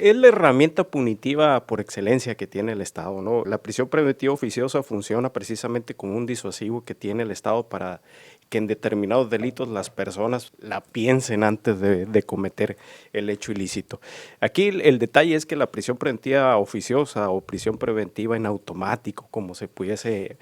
Es la herramienta punitiva por excelencia que tiene el Estado, ¿no? La prisión preventiva oficiosa funciona precisamente como un disuasivo que tiene el Estado para que en determinados delitos las personas la piensen antes de cometer el hecho ilícito. Aquí el detalle es que la prisión preventiva oficiosa o prisión preventiva en automático, como se pudiese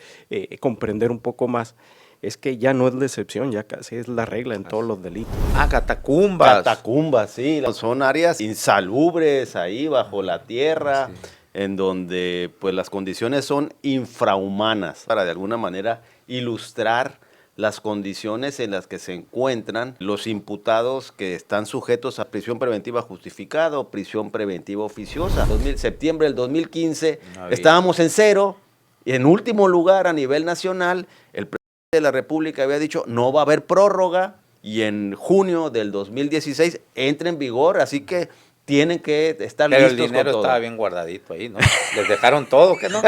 comprender un poco más, es que ya no es la excepción, ya casi es la regla en todos los delitos. Ah, catacumbas. Catacumbas, sí, son áreas insalubres ahí bajo la tierra, Sí. en donde pues las condiciones son infrahumanas, para de alguna manera ilustrar las condiciones en las que se encuentran los imputados que están sujetos a prisión preventiva justificada o prisión preventiva oficiosa. Septiembre del 2015 estábamos en cero y en último lugar a nivel nacional el presidente de la República había dicho no va a haber prórroga y en junio del 2016 entra en vigor, así que tienen que estar Pero listos el dinero con todo. estaba bien guardadito ahí, ¿no? Les dejaron todo, ¿qué no?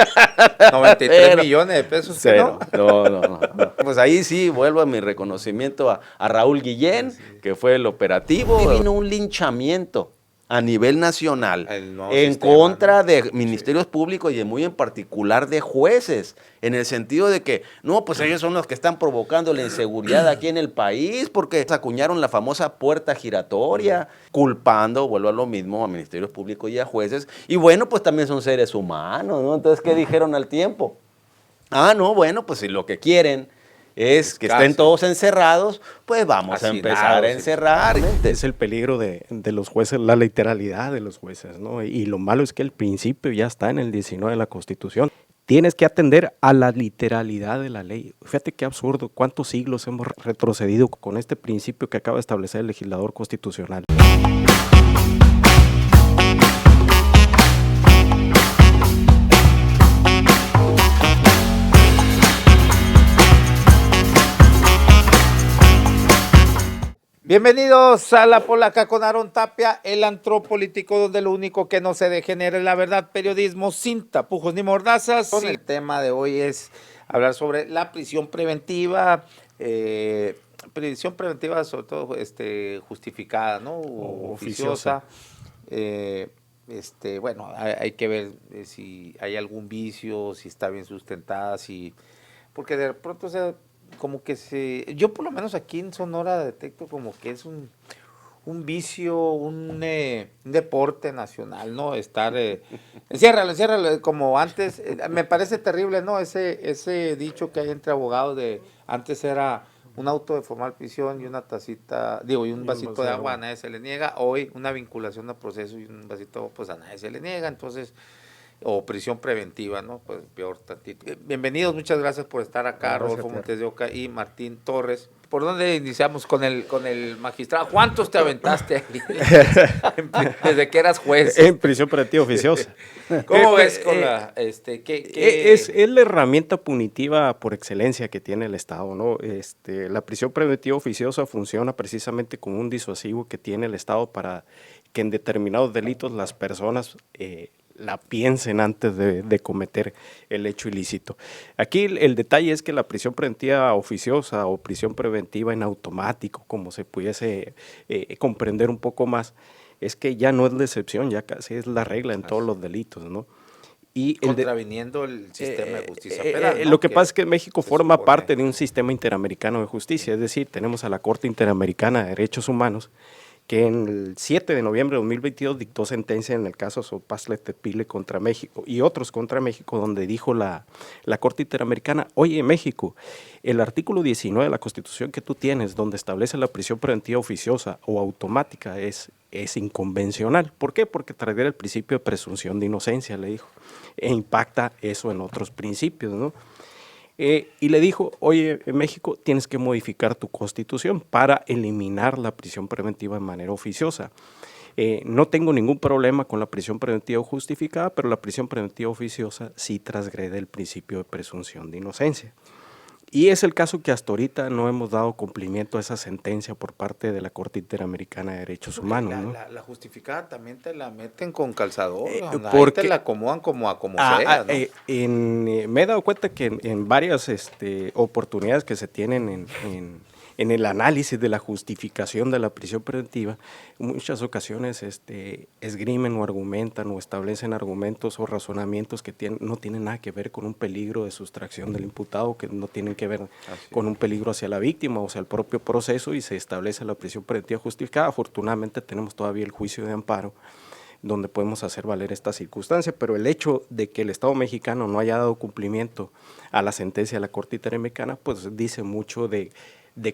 93 millones de pesos, ¿qué no? No. Pues ahí sí vuelvo a mi reconocimiento a Raúl Guillén, que fue el operativo. Y vino un linchamiento a nivel nacional en sistema, contra ¿no? de ministerios públicos y muy en particular de jueces, en el sentido de que, no, pues ellos son los que están provocando la inseguridad aquí en el país porque acuñaron la famosa puerta giratoria, culpando, vuelvo a lo mismo, a ministerios públicos y a jueces, y bueno, pues también son seres humanos, ¿no? Entonces, ¿qué dijeron al tiempo? Ah, no, bueno, pues si lo que quieren es que estén todos encerrados, pues vamos a empezar a encerrar. Es el peligro de los jueces, la literalidad de los jueces, ¿no? Y lo malo es que el principio ya está en el 19 de la Constitución. Tienes que atender a la literalidad de la ley. Fíjate qué absurdo, cuántos siglos hemos retrocedido con este principio que acaba de establecer el legislador constitucional. Bienvenidos a La Polaca con Aarón Tapia, el antropolítico donde lo único que no se degenera es la verdad, periodismo sin tapujos ni mordazas. El tema de hoy es hablar sobre la prisión preventiva, sobre todo justificada, ¿no? O oficiosa. Bueno, hay que ver si hay algún vicio, si está bien sustentada, porque de pronto como que yo por lo menos aquí en Sonora detecto como que es un vicio, un deporte nacional, ¿no? Estar, enciérralo, como antes, me parece terrible, ¿no? Ese dicho que hay entre abogados antes era un auto de formal prisión y una tacita, y un vasito de agua, a nadie se le niega. Hoy una vinculación a proceso y un vasito, pues a nadie se le niega, entonces, o prisión preventiva, ¿no? Pues peor tantito. Bienvenidos, muchas gracias por estar acá, Rodolfo Montes de Oca y Martín Torres. ¿Por dónde iniciamos con el magistrado? ¿Cuántos te aventaste ahí desde que eras juez? En prisión preventiva oficiosa. ¿Cómo ves con Es la herramienta punitiva por excelencia que tiene el Estado, ¿no? La prisión preventiva oficiosa funciona precisamente como un disuasivo que tiene el Estado para que en determinados delitos las personas la piensen antes de cometer el hecho ilícito. Aquí el detalle es que la prisión preventiva oficiosa o prisión preventiva en automático, como se pudiese comprender un poco más, es que ya no es la excepción, ya casi es la regla en todos los delitos, ¿no? Y contraviniendo el sistema de justicia penal, ¿no? Lo que pasa es que México forma parte de un sistema interamericano de justicia, es decir, tenemos a la Corte Interamericana de Derechos Humanos, que en el 7 de noviembre de 2022 dictó sentencia en el caso Sopastle-Tepile contra México y otros contra México, donde dijo la Corte Interamericana, oye, México, el artículo 19 de la Constitución que tú tienes, donde establece la prisión preventiva oficiosa o automática, es inconvencional. ¿Por qué? Porque transgrede el principio de presunción de inocencia, le dijo, e impacta eso en otros principios, ¿no? Y le dijo, oye, en México tienes que modificar tu constitución para eliminar la prisión preventiva de manera oficiosa. No tengo ningún problema con la prisión preventiva justificada, pero la prisión preventiva oficiosa sí transgrede el principio de presunción de inocencia. Y es el caso que hasta ahorita no hemos dado cumplimiento a esa sentencia por parte de la Corte Interamericana de Derechos Humanos, ¿no? La justificada también te la meten con calzador, porque te la acomodan como sea, ¿no? Me he dado cuenta que en varias oportunidades que se tienen en el análisis de la justificación de la prisión preventiva, en muchas ocasiones esgrimen o argumentan o establecen argumentos o razonamientos que no tienen nada que ver con un peligro de sustracción del imputado, que no tienen que ver con un peligro hacia la víctima o hacia el propio proceso, y se establece la prisión preventiva justificada. Afortunadamente tenemos todavía el juicio de amparo, donde podemos hacer valer esta circunstancia, pero el hecho de que el Estado mexicano no haya dado cumplimiento a la sentencia de la Corte Interamericana, pues dice mucho de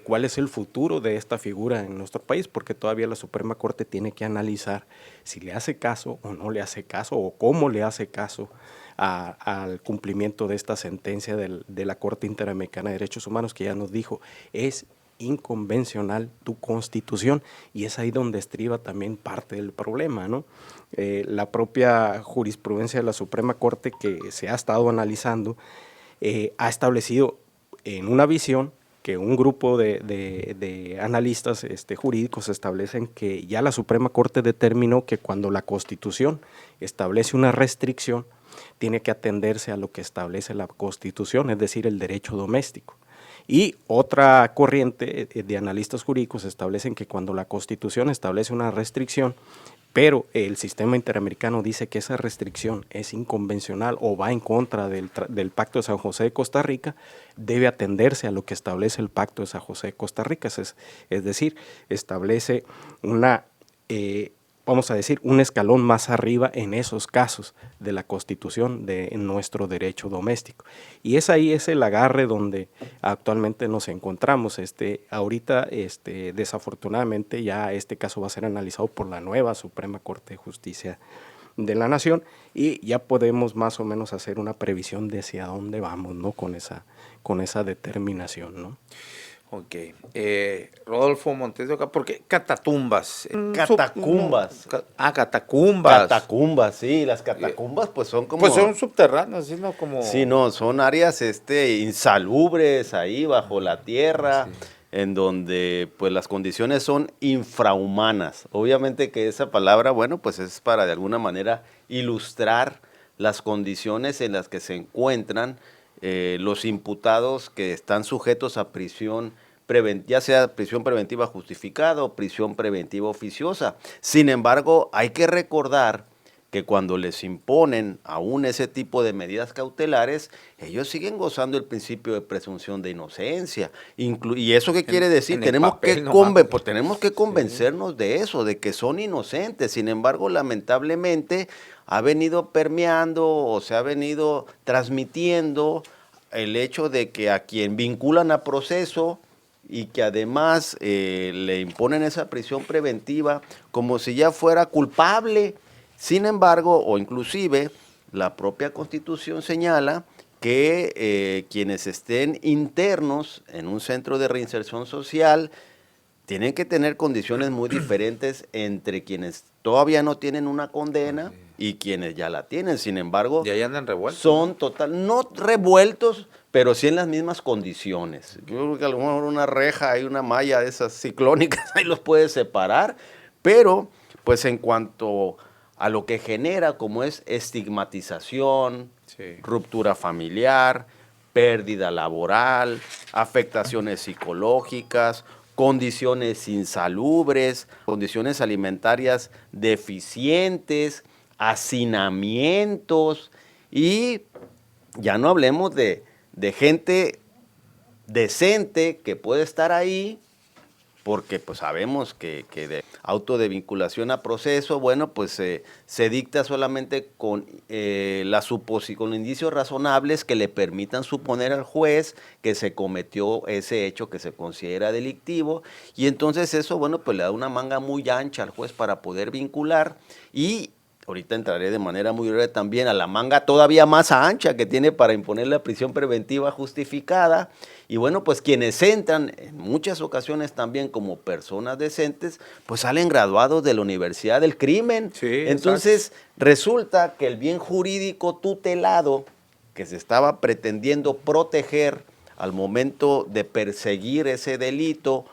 cuál es el futuro de esta figura en nuestro país, porque todavía la Suprema Corte tiene que analizar si le hace caso o no le hace caso, o cómo le hace caso al cumplimiento de esta sentencia de la Corte Interamericana de Derechos Humanos, que ya nos dijo, es inconvencional tu Constitución, y es ahí donde estriba también parte del problema, ¿no? La propia jurisprudencia de la Suprema Corte, que se ha estado analizando, ha establecido en una visión que un grupo de analistas jurídicos establecen que ya la Suprema Corte determinó que cuando la Constitución establece una restricción, tiene que atenderse a lo que establece la Constitución, es decir, el derecho doméstico. Y otra corriente de analistas jurídicos establecen que cuando la Constitución establece una restricción, pero el sistema interamericano dice que esa restricción es inconvencional o va en contra del Pacto de San José de Costa Rica, debe atenderse a lo que establece el Pacto de San José de Costa Rica, es decir, establece vamos a decir, un escalón más arriba en esos casos de la Constitución de nuestro derecho doméstico. Y ahí es el agarre donde actualmente nos encontramos. Ahorita, desafortunadamente, ya este caso va a ser analizado por la nueva Suprema Corte de Justicia de la Nación, y ya podemos más o menos hacer una previsión de hacia dónde vamos, ¿no? Con esa determinación, ¿no? Ok. Rodolfo Montes de Oca, ¿por qué Catatumbas? Catacumbas. Catacumbas. Catacumbas, sí, las catacumbas pues son como... Pues son subterráneas, ¿sí? ¿No? Como... Sí, no, son áreas insalubres ahí bajo la tierra, sí, en donde pues las condiciones son infrahumanas. Obviamente que esa palabra, bueno, pues es para de alguna manera ilustrar las condiciones en las que se encuentran los imputados que están sujetos a prisión preventiva, ya sea prisión preventiva justificada o prisión preventiva oficiosa. Sin embargo, hay que recordar que cuando les imponen aún ese tipo de medidas cautelares, ellos siguen gozando el principio de presunción de inocencia. ¿Y eso qué quiere decir? Tenemos que convencernos de eso, de que son inocentes. Sin embargo, lamentablemente, ha venido permeando o se ha venido transmitiendo el hecho de que a quien vinculan a proceso y que además le imponen esa prisión preventiva como si ya fuera culpable. Sin embargo, o inclusive, la propia Constitución señala que quienes estén internos en un centro de reinserción social tienen que tener condiciones muy diferentes entre quienes todavía no tienen una condena y quienes ya la tienen. Sin embargo, y ahí andan revueltos. Son no revueltos, pero sí en las mismas condiciones. Yo creo que a lo mejor una reja, hay una malla de esas ciclónicas, ahí los puede separar, pero pues en cuanto a lo que genera, como es estigmatización, ruptura familiar, pérdida laboral, afectaciones psicológicas, condiciones insalubres, condiciones alimentarias deficientes, hacinamientos, y ya no hablemos de gente decente que puede estar ahí, porque pues sabemos que de auto de vinculación a proceso, bueno, pues se dicta solamente con con indicios razonables que le permitan suponer al juez que se cometió ese hecho que se considera delictivo, y entonces eso, bueno, pues le da una manga muy ancha al juez para poder vincular, y ahorita entraré de manera muy breve también a la manga todavía más ancha que tiene para imponer la prisión preventiva justificada. Y bueno, pues quienes entran en muchas ocasiones también como personas decentes, pues salen graduados de la Universidad del Crimen. Sí, entonces resulta que el bien jurídico tutelado que se estaba pretendiendo proteger al momento de perseguir ese delito,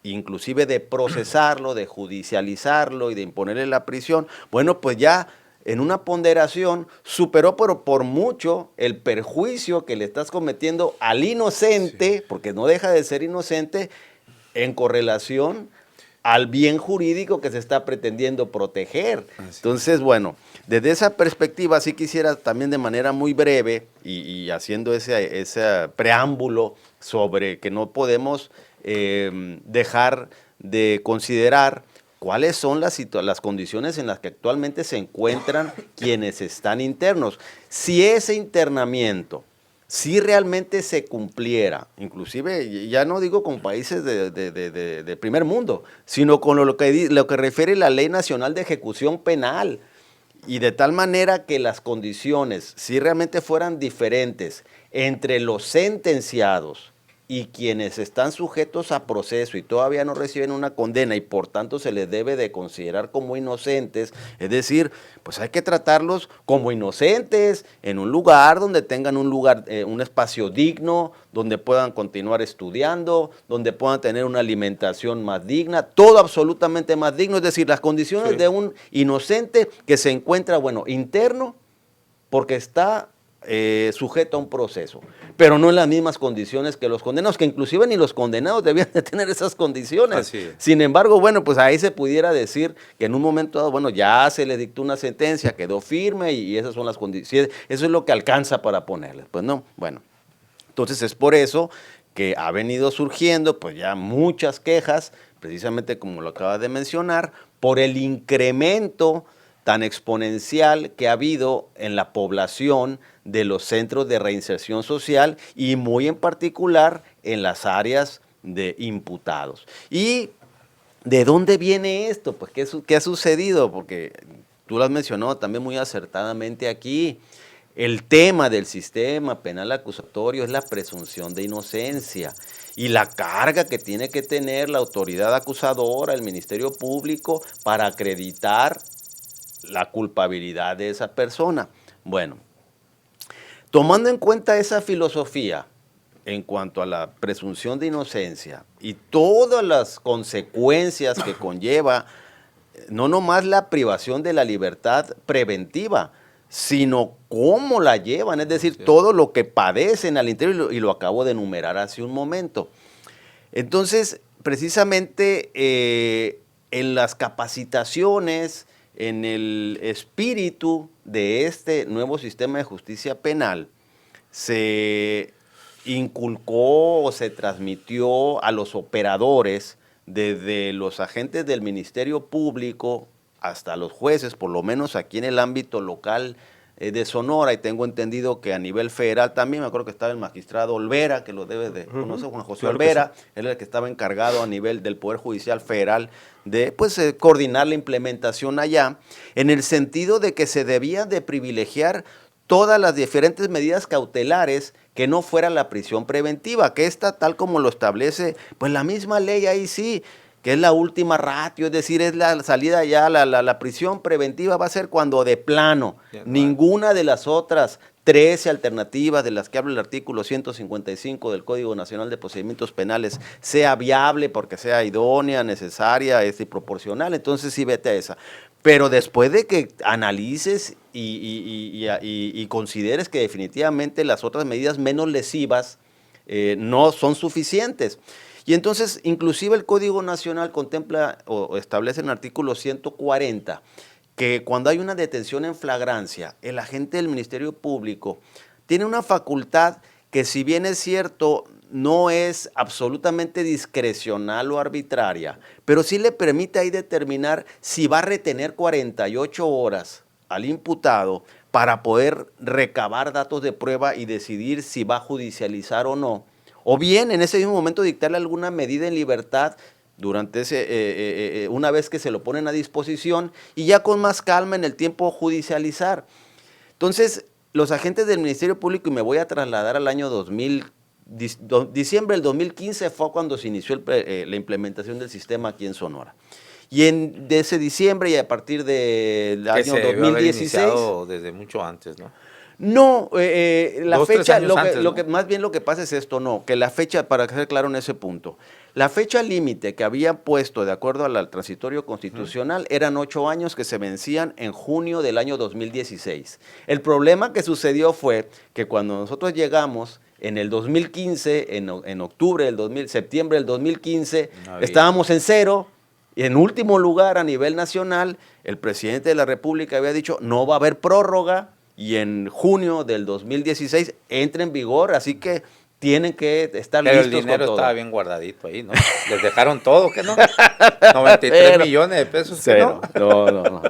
inclusive de procesarlo, de judicializarlo y de imponerle la prisión, bueno, pues ya en una ponderación superó por mucho el perjuicio que le estás cometiendo al inocente, porque no deja de ser inocente, en correlación al bien jurídico que se está pretendiendo proteger. Entonces, bueno, desde esa perspectiva sí quisiera también de manera muy breve y haciendo ese preámbulo sobre que no podemos dejar de considerar cuáles son las condiciones en las que actualmente se encuentran quienes están internos. Si ese internamiento, si realmente se cumpliera, inclusive ya no digo con países de primer mundo, sino con lo que refiere la Ley Nacional de Ejecución Penal, y de tal manera que las condiciones, si realmente fueran diferentes entre los sentenciados y quienes están sujetos a proceso y todavía no reciben una condena y por tanto se les debe de considerar como inocentes, es decir, pues hay que tratarlos como inocentes en un lugar donde tengan un espacio digno, donde puedan continuar estudiando, donde puedan tener una alimentación más digna, todo absolutamente más digno, es decir, las condiciones de un inocente que se encuentra, bueno, interno, porque está sujeto a un proceso, pero no en las mismas condiciones que los condenados, que inclusive ni los condenados debían de tener esas condiciones. Sin embargo, bueno, pues ahí se pudiera decir que en un momento dado, bueno, ya se le dictó una sentencia, quedó firme y esas son las condiciones, eso es lo que alcanza para ponerles, pues no, bueno. Entonces es por eso que ha venido surgiendo pues ya muchas quejas, precisamente como lo acabas de mencionar, por el incremento tan exponencial que ha habido en la población de los centros de reinserción social y muy en particular en las áreas de imputados. ¿Y de dónde viene esto? Pues ¿qué ha sucedido? Porque tú lo has mencionado también muy acertadamente aquí. El tema del sistema penal acusatorio es la presunción de inocencia y la carga que tiene que tener la autoridad acusadora, el Ministerio Público, para acreditar la culpabilidad de esa persona. Bueno, tomando en cuenta esa filosofía en cuanto a la presunción de inocencia y todas las consecuencias que conlleva, no nomás la privación de la libertad preventiva, sino cómo la llevan, es decir, todo lo que padecen al interior, y lo acabo de enumerar hace un momento. Entonces, precisamente en las capacitaciones, en el espíritu de este nuevo sistema de justicia penal, se inculcó o se transmitió a los operadores, desde los agentes del Ministerio Público hasta los jueces, por lo menos aquí en el ámbito local de Sonora, y tengo entendido que a nivel federal también, me acuerdo que estaba el magistrado Olvera, que lo debe de conocer, Juan José Olvera, él era el que estaba encargado a nivel del Poder Judicial Federal de coordinar la implementación allá, en el sentido de que se debía de privilegiar todas las diferentes medidas cautelares que no fuera la prisión preventiva, que esta, tal como lo establece, pues la misma ley ahí sí, que es la última ratio, es decir, es la salida ya, la prisión preventiva va a ser cuando de plano, ninguna de las otras 13 alternativas de las que habla el artículo 155 del Código Nacional de Procedimientos Penales sea viable porque sea idónea, necesaria y proporcional, entonces sí vete a esa. Pero después de que analices y consideres que definitivamente las otras medidas menos lesivas no son suficientes. Y entonces, inclusive el Código Nacional contempla o establece en el artículo 140 que cuando hay una detención en flagrancia, el agente del Ministerio Público tiene una facultad que, si bien es cierto, no es absolutamente discrecional o arbitraria, pero sí le permite ahí determinar si va a retener 48 horas al imputado para poder recabar datos de prueba y decidir si va a judicializar o no, o bien en ese mismo momento dictarle alguna medida en libertad durante una vez que se lo ponen a disposición y ya con más calma en el tiempo judicializar. Entonces, los agentes del Ministerio Público, y me voy a trasladar al año diciembre del 2015 fue cuando se inició la implementación del sistema aquí en Sonora. Y de ese diciembre y a partir del año 2016... desde mucho antes, ¿no? No, la fecha, más bien lo que pasa es esto, no, que la fecha, para ser claro en ese punto, la fecha límite que había puesto de acuerdo al transitorio constitucional eran 8 años que se vencían en junio del año 2016. El problema que sucedió fue que cuando nosotros llegamos en el 2015, en octubre septiembre del 2015, No estábamos en cero. Y en último lugar, a nivel nacional, el presidente de la República había dicho no va a haber prórroga y en junio del 2016 entra en vigor, así que tienen que estar Pero listos el dinero con todo. estaba bien guardadito ahí, ¿no? Les dejaron todo, ¿qué no? 93 millones de pesos, ¿qué no? No.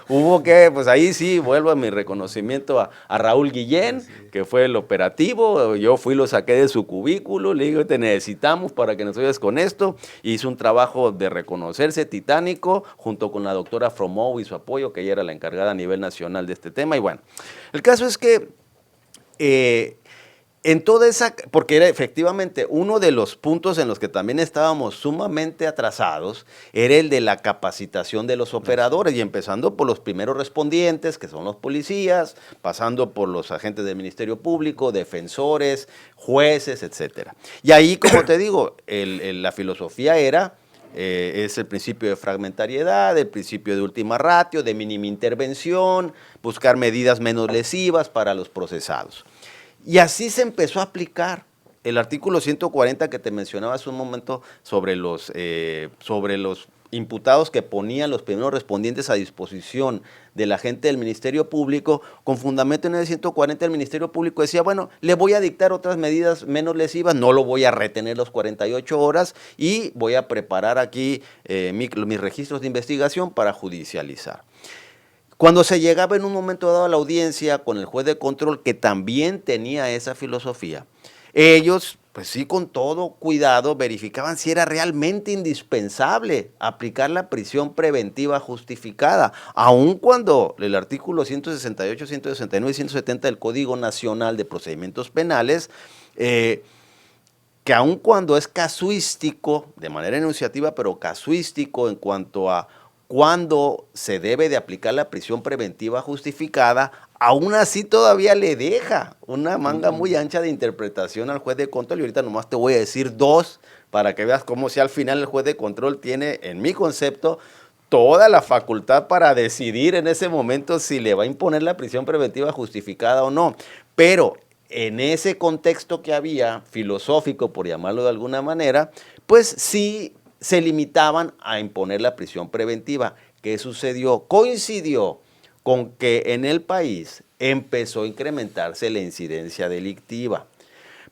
Hubo que, pues ahí sí, vuelvo a mi reconocimiento a Raúl Guillén, que fue el operativo. Yo lo saqué de su cubículo, le digo, te necesitamos para que nos ayudes con esto. Hizo un trabajo de reconocerse titánico, junto con la doctora Fromou y su apoyo, que ella era la encargada a nivel nacional de este tema. Y bueno, el caso es que en toda esa, porque era efectivamente uno de los puntos en los que también estábamos sumamente atrasados, era el de la capacitación de los operadores, y empezando por los primeros respondientes, que son los policías, pasando por los agentes del Ministerio Público, defensores, jueces, etcétera. Y ahí, como te digo, la filosofía es el principio de fragmentariedad, el principio de última ratio, de mínima intervención, buscar medidas menos lesivas para los procesados. Y así se empezó a aplicar el artículo 140 que te mencionaba hace un momento sobre los imputados que ponían los primeros respondientes a disposición de la gente del Ministerio Público. Con fundamento en el 140, el Ministerio Público decía, bueno, le voy a dictar otras medidas menos lesivas, no lo voy a retener las 48 horas y voy a preparar aquí mis registros de investigación para judicializar. Cuando se llegaba en un momento dado a la audiencia con el juez de control, que también tenía esa filosofía, ellos, pues sí, con todo cuidado, verificaban si era realmente indispensable aplicar la prisión preventiva justificada, aun cuando el artículo 168, 169 y 170 del Código Nacional de Procedimientos Penales, que aun cuando es casuístico, de manera enunciativa, pero casuístico en cuanto a cuando se debe de aplicar la prisión preventiva justificada, aún así todavía le deja una manga muy ancha de interpretación al juez de control. Y ahorita nomás te voy a decir dos para que veas cómo si al final el juez de control tiene, en mi concepto, toda la facultad para decidir en ese momento si le va a imponer la prisión preventiva justificada o no. Pero en ese contexto que había, filosófico por llamarlo de alguna manera, pues sí se limitaban a imponer la prisión preventiva. ¿Qué sucedió? Coincidió con que en el país empezó a incrementarse la incidencia delictiva,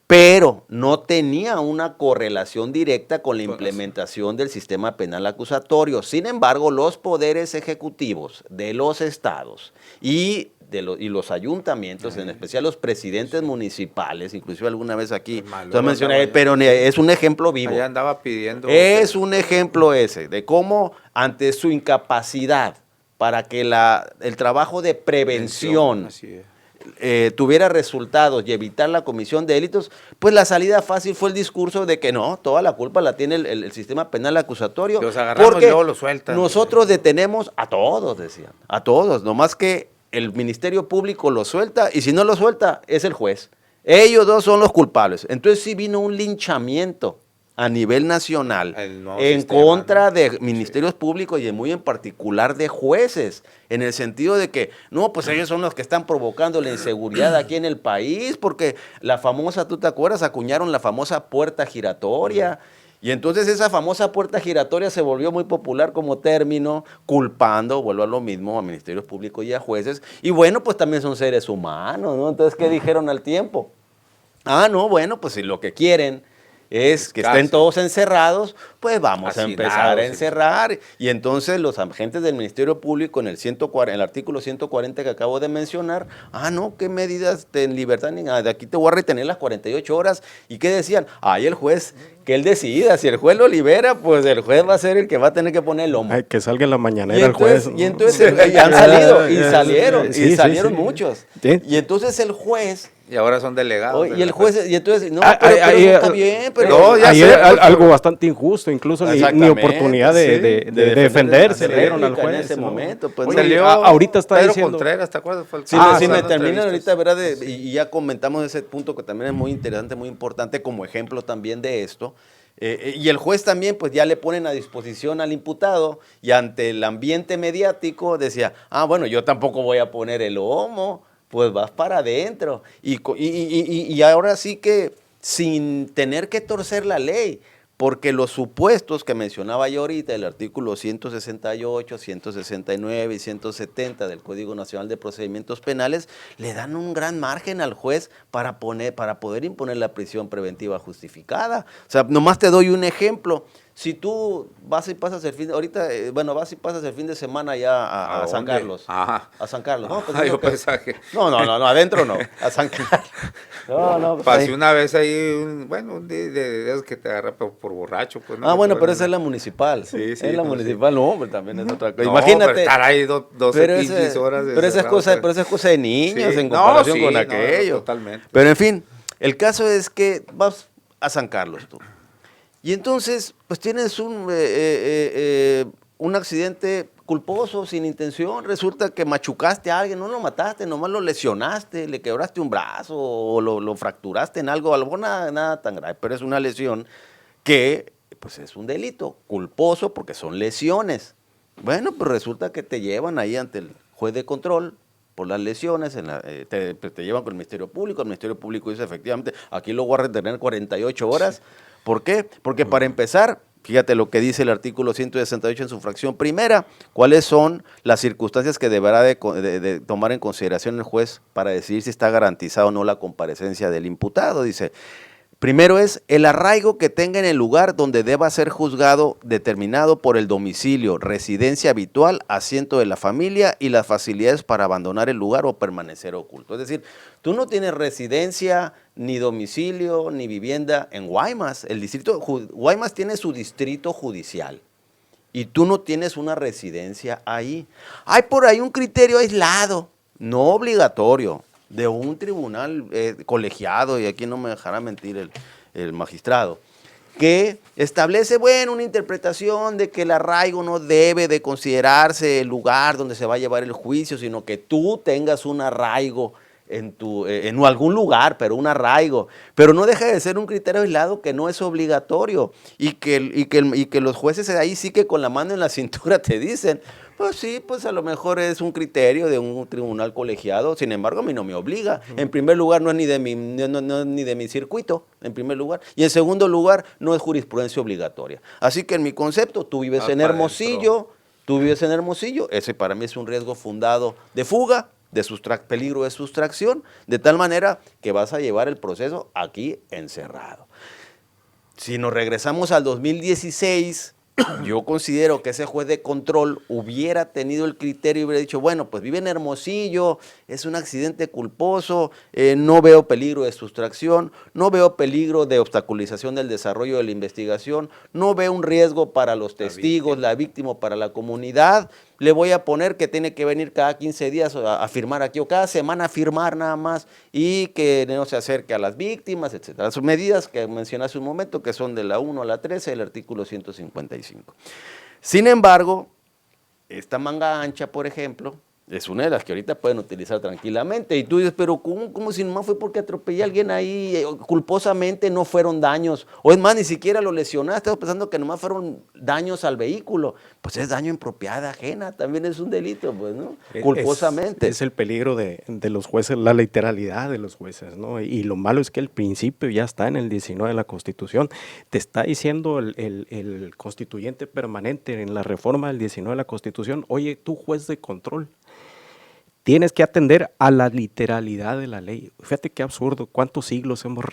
pero no tenía una correlación directa con la implementación del sistema penal acusatorio. Sin embargo, los poderes ejecutivos de los estados y los ayuntamientos, en especial los presidentes municipales, inclusive alguna vez aquí, mencioné, pero es un ejemplo vivo. Allá andaba pidiendo. Es un ejemplo ese de cómo ante su incapacidad para que el trabajo de prevención tuviera resultados y evitar la comisión de delitos, pues la salida fácil fue el discurso de que no, toda la culpa la tiene el sistema penal acusatorio. Los agarramos porque y luego los sueltan. Nosotros detenemos a todos, decían, a todos, nomás que el Ministerio Público lo suelta, y si no lo suelta, es el juez. Ellos dos son los culpables. Entonces sí vino un linchamiento a nivel nacional en contra de ministerios públicos y muy en particular de jueces, en el sentido de que, no, pues ellos son los que están provocando la inseguridad aquí en el país, porque la famosa, ¿tú te acuerdas? Acuñaron la famosa puerta giratoria. Y entonces esa famosa puerta giratoria se volvió muy popular como término, culpando, vuelvo a lo mismo, a ministerios públicos y a jueces. Y bueno, pues también son seres humanos, ¿no? Entonces, ¿qué dijeron al tiempo? Ah, no, bueno, pues si lo que quieren es que estén todos encerrados, pues vamos a empezar a encerrar. Y entonces los agentes del Ministerio Público en el artículo 140 que acabo de mencionar, no, ¿qué medidas en libertad? De aquí te voy a retener las 48 horas. ¿Y qué decían? El juez, que él decida. Si el juez lo libera, pues el juez va a ser el que va a tener que poner el lomo. Que salga en la mañanera el juez. Y entonces han salido, y salieron muchos. Sí. Y entonces el juez... Y ahora son delegados. Y el juez, y entonces, no, pero está bien, pero... No, algo bastante injusto, incluso ni oportunidad de defenderse le dieron al juez. En ese momento, pues. Ahorita está Pedro diciendo... Contreras, ¿te acuerdas? Si me terminan ahorita, ¿verdad? Y ya comentamos ese punto que también es muy interesante, muy importante como ejemplo también de esto. Y el juez también, pues ya le ponen a disposición al imputado, y ante el ambiente mediático decía, bueno, yo tampoco voy a poner el lomo. pues vas para adentro. Y ahora sí que sin tener que torcer la ley, porque los supuestos que mencionaba yo ahorita, el artículo 168, 169 y 170 del Código Nacional de Procedimientos Penales, le dan un gran margen al juez para poder imponer la prisión preventiva justificada. O sea, nomás te doy un ejemplo. Si tú vas y pasas el fin, vas y pasas el fin de semana ya a San dónde? Carlos. Ajá. A San Carlos. No, pues Ay, digo yo que- pensaba que no, adentro no, a San Carlos. No, pues pasé ahí. una vez ahí, un día de esos que te agarra por borracho, pues, ¿no? Ah, Que bueno, te pero van esa es la municipal. Sí, sí, Es la no, municipal, no, hombre, también es otra cosa. No, Imagínate. pero estar ahí 12 pero pinches horas pero esa es encerrado, cosa, o sea. pero esa es cosa de niños Sí, en no, comparación sí, con no, aquello. totalmente. Pero en fin, el caso es que vas a San Carlos tú. Y entonces, pues tienes un accidente culposo, sin intención. Resulta que machucaste a alguien, no lo mataste, nomás lo lesionaste, le quebraste un brazo o lo fracturaste en algo, nada tan grave, pero es una lesión que pues es un delito culposo porque son lesiones. Bueno, pues resulta que te llevan ahí ante el juez de control por las lesiones, te llevan con el Ministerio Público dice efectivamente, aquí lo voy a retener 48 horas. ¿Por qué? Porque para empezar, fíjate lo que dice el artículo 168 en su fracción primera, cuáles son las circunstancias que deberá de tomar en consideración el juez para decidir si está garantizado o no la comparecencia del imputado. Dice, primero es el arraigo que tenga en el lugar donde deba ser juzgado, determinado por el domicilio, residencia habitual, asiento de la familia y las facilidades para abandonar el lugar o permanecer oculto. Es decir, tú no tienes residencia, ni domicilio, ni vivienda en Guaymas. Guaymas tiene su distrito judicial y tú no tienes una residencia ahí. Hay por ahí un criterio aislado, no obligatorio, de un tribunal colegiado, y aquí no me dejará mentir el magistrado, que establece, bueno, una interpretación de que el arraigo no debe de considerarse el lugar donde se va a llevar el juicio, sino que tú tengas un arraigo en algún lugar, pero un arraigo. Pero no deja de ser un criterio aislado que no es obligatorio y que los jueces ahí sí que con la mano en la cintura te dicen, pues sí, pues a lo mejor es un criterio de un tribunal colegiado, sin embargo a mí no me obliga. En primer lugar no es ni de mi circuito, en primer lugar. Y en segundo lugar no es jurisprudencia obligatoria. Así que en mi concepto, tú vives en Hermosillo, ese para mí es un riesgo fundado de fuga, peligro de sustracción, de tal manera que vas a llevar el proceso aquí encerrado. Si nos regresamos al 2016, yo considero que ese juez de control hubiera tenido el criterio y hubiera dicho, bueno, pues vive en Hermosillo, es un accidente culposo, no veo peligro de sustracción, no veo peligro de obstaculización del desarrollo de la investigación, no veo un riesgo para los testigos, la víctima, para la comunidad. Le voy a poner que tiene que venir cada 15 días a firmar aquí o cada semana a firmar nada más y que no se acerque a las víctimas, etc. Las medidas que mencioné hace un momento, que son de la 1 a la 13 del artículo 155. Sin embargo, esta manga ancha, por ejemplo, es una de las que ahorita pueden utilizar tranquilamente. Y tú dices, pero ¿cómo si nomás fue porque atropellé a alguien ahí culposamente, no fueron daños? O es más, ni siquiera lo lesionaste, estás pensando que nomás fueron daños al vehículo. Pues es daño en propiedad ajena, también es un delito, pues, ¿no? Culposamente. Es el peligro de los jueces, la literalidad de los jueces, ¿no? Y lo malo es que el principio ya está en el 19 de la Constitución. Te está diciendo el constituyente permanente en la reforma del 19 de la Constitución, oye, tú juez de control, tienes que atender a la literalidad de la ley. Fíjate qué absurdo, cuántos siglos hemos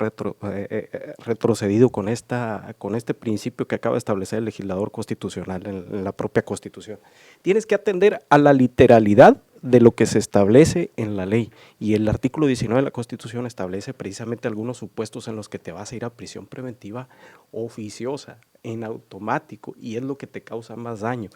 retrocedido con este principio que acaba de establecer el legislador constitucional en la propia Constitución. Tienes que atender a la literalidad de lo que se establece en la ley. Y el artículo 19 de la Constitución establece precisamente algunos supuestos en los que te vas a ir a prisión preventiva oficiosa, en automático, y es lo que te causa más daño.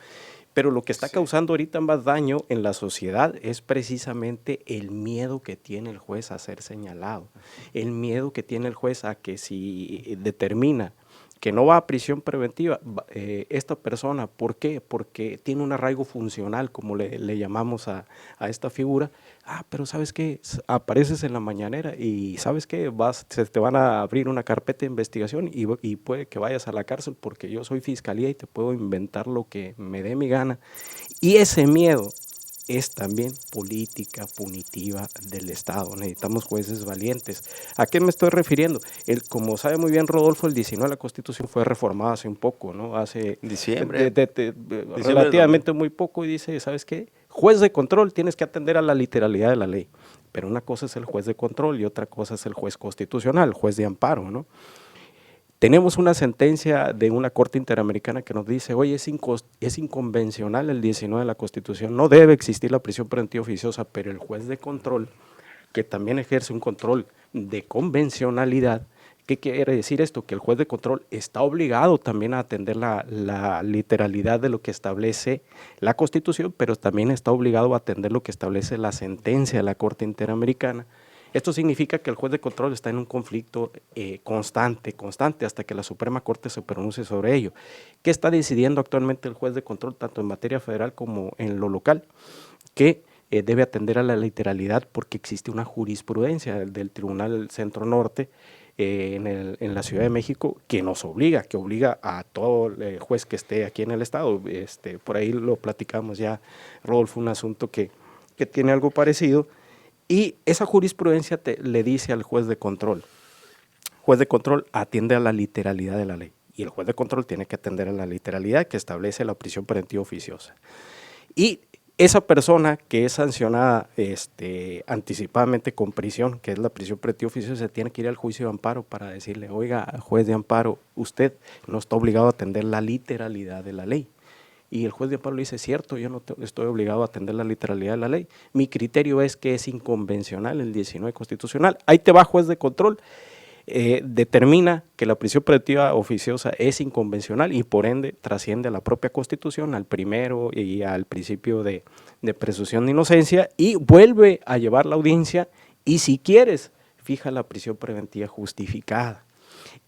Pero lo que está causando ahorita más daño en la sociedad es precisamente el miedo que tiene el juez a ser señalado, el miedo que tiene el juez a que si determina que no va a prisión preventiva, esta persona, ¿por qué? Porque tiene un arraigo funcional, como le llamamos a esta figura. Pero ¿sabes qué? Apareces en la mañanera y ¿sabes qué? Se te van a abrir una carpeta de investigación y puede que vayas a la cárcel porque yo soy fiscalía y te puedo inventar lo que me dé mi gana. Y ese miedo es también política punitiva del Estado. Necesitamos jueces valientes. ¿A qué me estoy refiriendo? Como sabe muy bien Rodolfo, el 19 de la Constitución fue reformada hace un poco, ¿no? Hace Diciembre. Relativamente muy poco, y dice, ¿sabes qué? Juez de control, tienes que atender a la literalidad de la ley. Pero una cosa es el juez de control y otra cosa es el juez constitucional, el juez de amparo, ¿no? Tenemos una sentencia de una Corte Interamericana que nos dice, oye, es inconvencional el 19 de la Constitución, no debe existir la prisión preventiva oficiosa, pero el juez de control, que también ejerce un control de convencionalidad. ¿Qué quiere decir esto? Que el juez de control está obligado también a atender la literalidad de lo que establece la Constitución, pero también está obligado a atender lo que establece la sentencia de la Corte Interamericana. Esto significa que el juez de control está en un conflicto constante, hasta que la Suprema Corte se pronuncie sobre ello. ¿Qué está decidiendo actualmente el juez de control, tanto en materia federal como en lo local? Que debe atender a la literalidad porque existe una jurisprudencia del Tribunal Centro Norte en la Ciudad de México que nos obliga, que obliga a todo juez que esté aquí en el estado. Por ahí lo platicamos ya, Rodolfo, un asunto que tiene algo parecido. Y esa jurisprudencia le dice al juez de control atiende a la literalidad de la ley. Y el juez de control tiene que atender a la literalidad que establece la prisión preventiva oficiosa. Y esa persona que es sancionada anticipadamente con prisión, que es la prisión preventiva oficiosa, se tiene que ir al juicio de amparo para decirle, oiga, juez de amparo, usted no está obligado a atender la literalidad de la ley. Y el juez de amparo le dice, cierto, yo no estoy obligado a atender la literalidad de la ley. Mi criterio es que es inconvencional el 19 constitucional. Ahí te va, juez de control. Determina que la prisión preventiva oficiosa es inconvencional y por ende trasciende a la propia Constitución, al primero y al principio de presunción de inocencia, y vuelve a llevar la audiencia y, si quieres, fija la prisión preventiva justificada.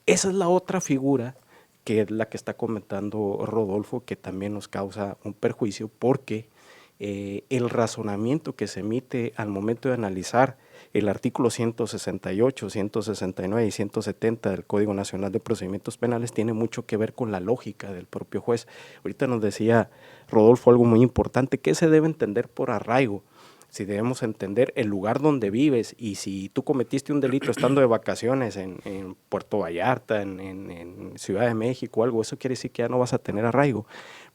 Esa es la otra figura, que es la que está comentando Rodolfo, que también nos causa un perjuicio porque el razonamiento que se emite al momento de analizar el artículo 168, 169 y 170 del Código Nacional de Procedimientos Penales tiene mucho que ver con la lógica del propio juez. Ahorita nos decía Rodolfo algo muy importante, ¿qué se debe entender por arraigo? Si debemos entender el lugar donde vives, y si tú cometiste un delito estando de vacaciones en Puerto Vallarta, en Ciudad de México o algo, ¿eso quiere decir que ya no vas a tener arraigo?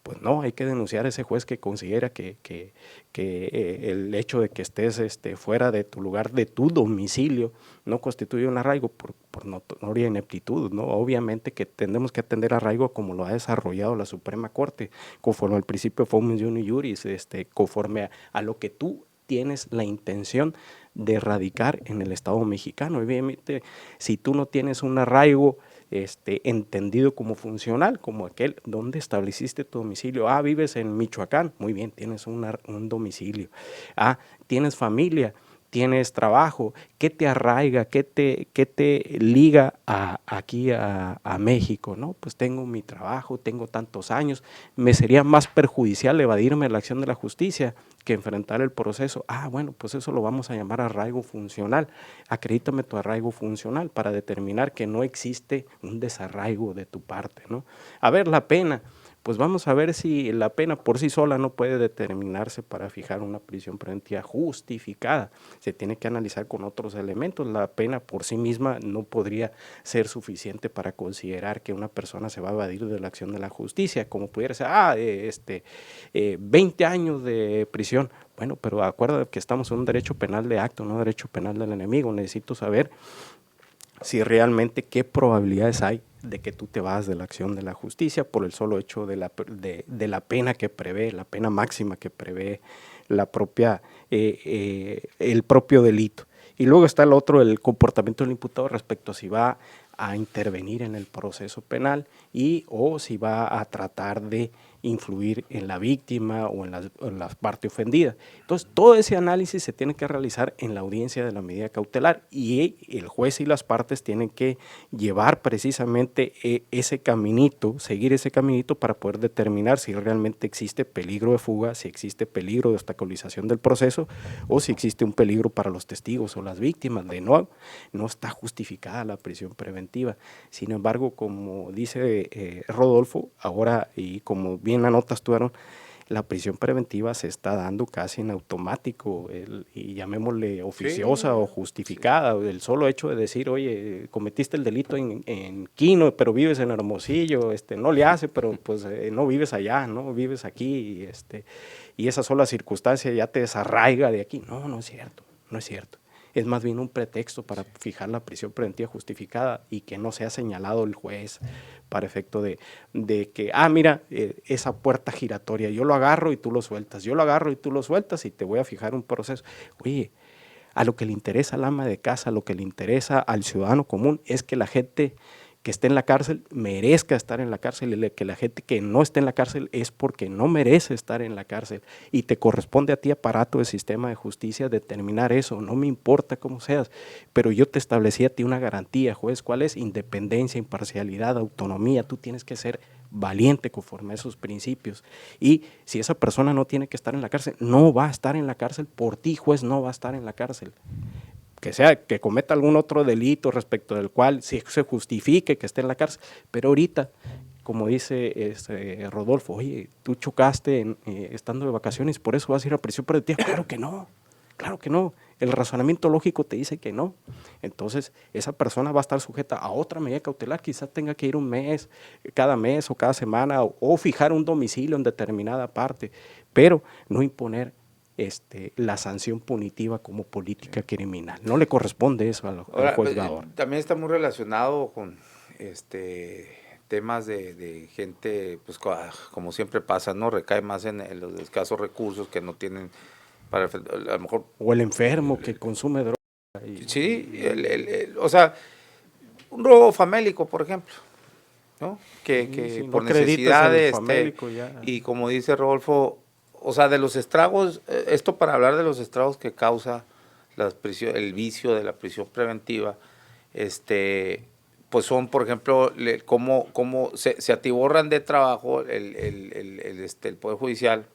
Pues no, hay que denunciar a ese juez que considera que el hecho de que estés fuera de tu lugar, de tu domicilio, no constituye un arraigo por notoria ineptitud, ¿no? Obviamente que tendremos que atender arraigo como lo ha desarrollado la Suprema Corte, conforme al principio Forum Iuris, conforme a lo que tú tienes la intención de erradicar en el Estado mexicano. Obviamente, si tú no tienes un arraigo entendido como funcional, como aquel donde estableciste tu domicilio, vives en Michoacán, muy bien, tienes un domicilio, tienes familia, tienes trabajo, ¿qué te arraiga, qué te liga aquí a México? ¿No? Pues tengo mi trabajo, tengo tantos años, me sería más perjudicial evadirme la acción de la justicia que enfrentar el proceso. Bueno, pues eso lo vamos a llamar arraigo funcional. Acredítame tu arraigo funcional para determinar que no existe un desarraigo de tu parte, ¿no? A ver, la pena. Pues vamos a ver si la pena por sí sola no puede determinarse para fijar una prisión preventiva justificada. Se tiene que analizar con otros elementos. La pena por sí misma no podría ser suficiente para considerar que una persona se va a evadir de la acción de la justicia, como pudiera ser, 20 años de prisión. Bueno, pero acuérdate que estamos en un derecho penal de acto, no derecho penal del enemigo. Necesito saber si realmente qué probabilidades hay de que tú te vas de la acción de la justicia por el solo hecho de la pena que prevé, la pena máxima que prevé el propio delito. Y luego está el otro, el comportamiento del imputado respecto a si va a intervenir en el proceso penal o si va a tratar de influir en la víctima o en la parte ofendida. Entonces, todo ese análisis se tiene que realizar en la audiencia de la medida cautelar y el juez y las partes tienen que llevar precisamente ese caminito, seguir ese caminito para poder determinar si realmente existe peligro de fuga, si existe peligro de obstaculización del proceso o si existe un peligro para los testigos o las víctimas. De nuevo, no está justificada la prisión preventiva. Sin embargo, como dice Rodolfo, ahora, y como bien anotas tú, Aaron, la prisión preventiva se está dando casi en automático, y llamémosle oficiosa o justificada. El solo hecho de decir, oye, cometiste el delito en Quino, pero vives en Hermosillo, no le hace, pero pues no vives allá, no vives aquí, y esa sola circunstancia ya te desarraiga de aquí. No, no es cierto, no es cierto. Es más bien un pretexto para fijar la prisión preventiva justificada y que no sea señalado el juez para efecto de que, mira, esa puerta giratoria, yo lo agarro y tú lo sueltas, yo lo agarro y tú lo sueltas y te voy a fijar un proceso. Oye, a lo que le interesa al ama de casa, a lo que le interesa al ciudadano común es que la gente que esté en la cárcel merezca estar en la cárcel, y que la gente que no esté en la cárcel es porque no merece estar en la cárcel, y te corresponde a ti, aparato del sistema de justicia, determinar eso. No me importa cómo seas, pero yo te establecí a ti una garantía, juez. ¿Cuál es? Independencia, imparcialidad, autonomía. Tú tienes que ser valiente conforme a esos principios, y si esa persona no tiene que estar en la cárcel, no va a estar en la cárcel por ti, juez, no va a estar en la cárcel. Que cometa algún otro delito respecto del cual sí se justifique que esté en la cárcel, pero ahorita, como dice Rodolfo, oye, tú chocaste estando de vacaciones, por eso vas a ir a prisión preventiva. Claro que no, claro que no. El razonamiento lógico te dice que no. Entonces, esa persona va a estar sujeta a otra medida cautelar, quizás tenga que ir un mes, cada mes o cada semana, o fijar un domicilio en determinada parte, pero no imponer la sanción punitiva como política criminal. No le corresponde eso al juzgador. También está muy relacionado con temas de gente, pues como siempre pasa, ¿no? Recae más en los escasos recursos que no tienen para, a lo mejor... O el enfermo que consume droga. Sí, o sea, un robo famélico, por ejemplo, ¿no? Que si por no necesidades, ya. y como dice Rodolfo, o sea, de los estragos, esto para hablar de los estragos que causa el vicio de la prisión preventiva, pues son, por ejemplo, cómo se atiborran de trabajo el Poder Judicial,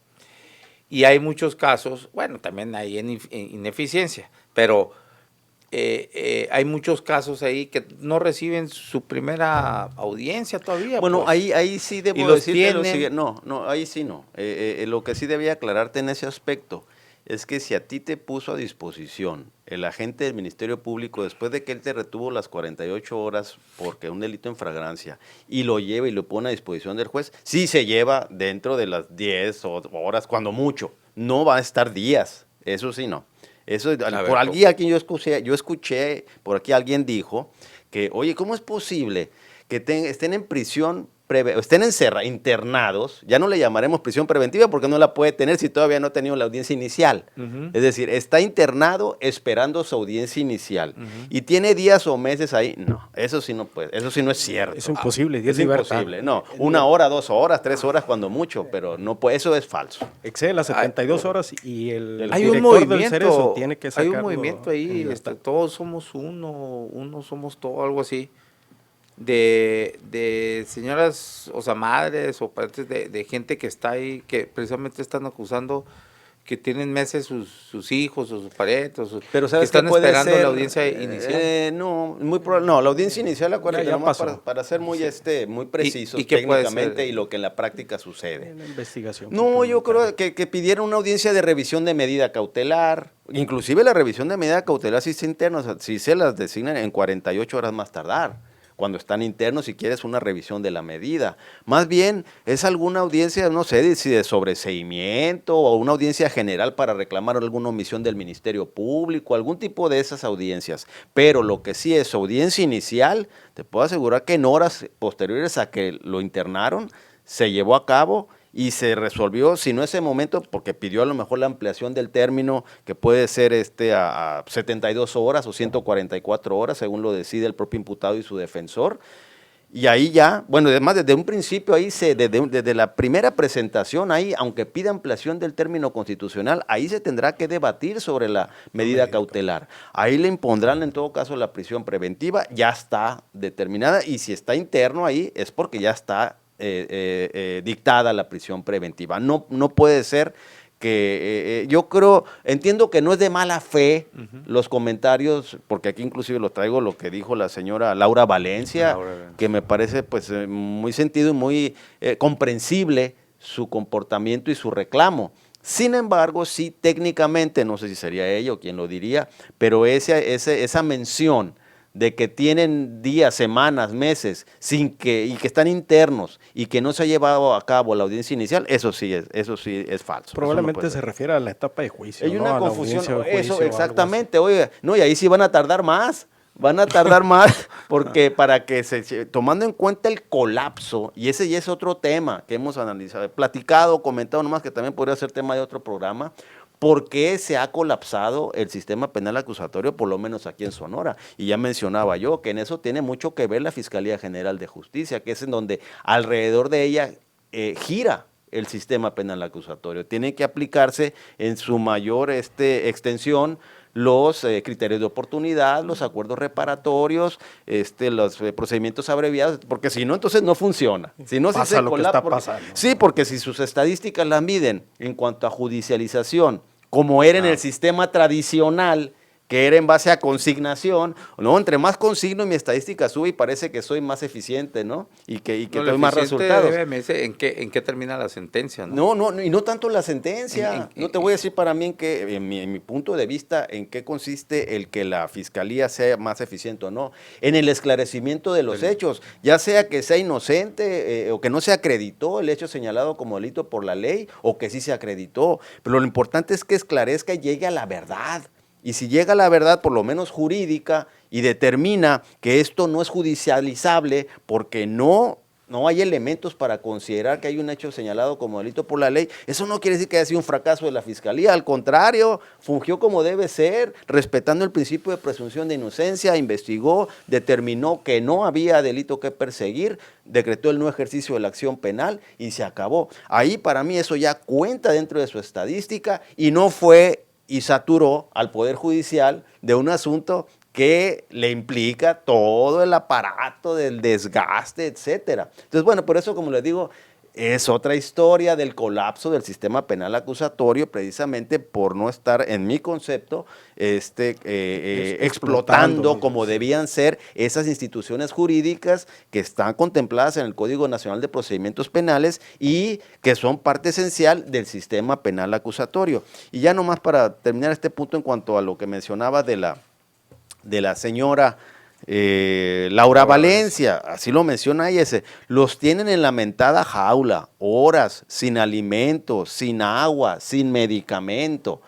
y hay muchos casos, bueno, también hay ineficiencia, pero hay muchos casos ahí que no reciben su primera audiencia todavía. Bueno, pues. ahí sí debo decirte lo siguiente. No, ahí sí no. Lo que sí debía aclararte en ese aspecto es que si a ti te puso a disposición el agente del Ministerio Público después de que él te retuvo las 48 horas porque un delito en flagrancia y lo lleva y lo pone a disposición del juez, sí se lleva dentro de las 10 horas, cuando mucho. No va a estar días, eso sí no. Eso, por alguien a quien yo escuché, por aquí alguien dijo que, oye, ¿cómo es posible que estén en prisión, estén internados? Ya no le llamaremos prisión preventiva porque no la puede tener si todavía no ha tenido la audiencia inicial. Es decir, está internado esperando su audiencia inicial y tiene días o meses ahí. No, eso sí no puede, eso sí no es cierto. Es imposible. Es imposible. No, 1 hora, 2 horas, 3 horas cuando mucho, pero no puede, eso es falso. Excede las 72 horas y el hay director un movimiento, del Cerezo tiene que sacarlo. Hay un movimiento ahí, todos somos uno somos todo, algo así. De señoras, o sea, madres o padres de gente que está ahí, que precisamente están acusando que tienen meses sus hijos o sus parientes, pero ¿sabes que están puede esperando ser? la audiencia inicial. No, muy probable. No, la audiencia inicial, acuérdate, nomás para ser muy, muy precisos ¿Y qué técnicamente y lo que en la práctica sucede. La investigación. No, yo creo que pidieron una audiencia de revisión de medida cautelar. Inclusive la revisión de medida cautelar si es interna, o sea, si se las designan en 48 horas más tardar. Cuando están internos, si quieres una revisión de la medida. Más bien, es alguna audiencia, no sé, si de sobreseimiento o una audiencia general para reclamar alguna omisión del Ministerio Público, algún tipo de esas audiencias. Pero lo que sí es audiencia inicial, te puedo asegurar que en horas posteriores a que lo internaron, se llevó a cabo y se resolvió, si no ese momento, porque pidió a lo mejor la ampliación del término, que puede ser a 72 horas o 144 horas, según lo decide el propio imputado y su defensor. Y ahí ya, bueno, además desde un principio, ahí desde la primera presentación, ahí, aunque pida ampliación del término constitucional, ahí se tendrá que debatir sobre la medida cautelar. Ahí le impondrán en todo caso la prisión preventiva, ya está determinada, y si está interno ahí es porque ya está dictada la prisión preventiva. No puede ser que yo entiendo que no es de mala fe los comentarios, porque aquí inclusive lo traigo lo que dijo la señora Laura Valencia, que me parece pues muy sentido y muy comprensible su comportamiento y su reclamo. Sin embargo, sí técnicamente, no sé si sería ella o quien lo diría, pero esa mención de que tienen días, semanas, meses, y que están internos y que no se ha llevado a cabo la audiencia inicial, eso sí es falso. Probablemente se refiere a la etapa de juicio. Hay una ¿no? confusión, Juicio, exactamente, oiga, no, y ahí sí van a tardar más. Van a tardar más porque tomando en cuenta el colapso, y ese ya es otro tema que hemos analizado, platicado, comentado nomás, que también podría ser tema de otro programa, ¿por qué se ha colapsado el sistema penal acusatorio, por lo menos aquí en Sonora? Y ya mencionaba yo que en eso tiene mucho que ver la Fiscalía General de Justicia, que es en donde alrededor de ella gira el sistema penal acusatorio. Tiene que aplicarse en su mayor extensión los criterios de oportunidad, los acuerdos reparatorios, los procedimientos abreviados, porque si no, entonces no funciona. Si no, pasa lo que está pasando. Sí, porque si sus estadísticas las miden en cuanto a judicialización, como era en el sistema tradicional, que era en base a consignación, ¿no? Entre más consigno mi estadística sube y parece que soy más eficiente, ¿no? Y que doy más resultados. ¿En qué termina la sentencia? ¿no? No, y no tanto la sentencia. No te voy a decir para mí en mi punto de vista en qué consiste el que la fiscalía sea más eficiente o no. En el esclarecimiento de los hechos, ya sea que sea inocente o que no se acreditó el hecho señalado como delito por la ley o que sí se acreditó. Pero lo importante es que esclarezca y llegue a la verdad. Y si llega a la verdad, por lo menos jurídica, y determina que esto no es judicializable porque no hay elementos para considerar que hay un hecho señalado como delito por la ley, eso no quiere decir que haya sido un fracaso de la Fiscalía, al contrario, fungió como debe ser, respetando el principio de presunción de inocencia, investigó, determinó que no había delito que perseguir, decretó el no ejercicio de la acción penal y se acabó. Ahí para mí eso ya cuenta dentro de su estadística y no fue y saturó al Poder Judicial de un asunto que le implica todo el aparato del desgaste, etcétera. Entonces, bueno, por eso, como les digo, es otra historia del colapso del sistema penal acusatorio, precisamente por no estar, en mi concepto, explotando como debían ser esas instituciones jurídicas que están contempladas en el Código Nacional de Procedimientos Penales y que son parte esencial del sistema penal acusatorio. Y ya nomás para terminar este punto en cuanto a lo que mencionaba de la señora Laura Valencia, así lo menciona ella, los tienen en la mentada jaula, horas, sin alimento, sin agua, sin medicamento.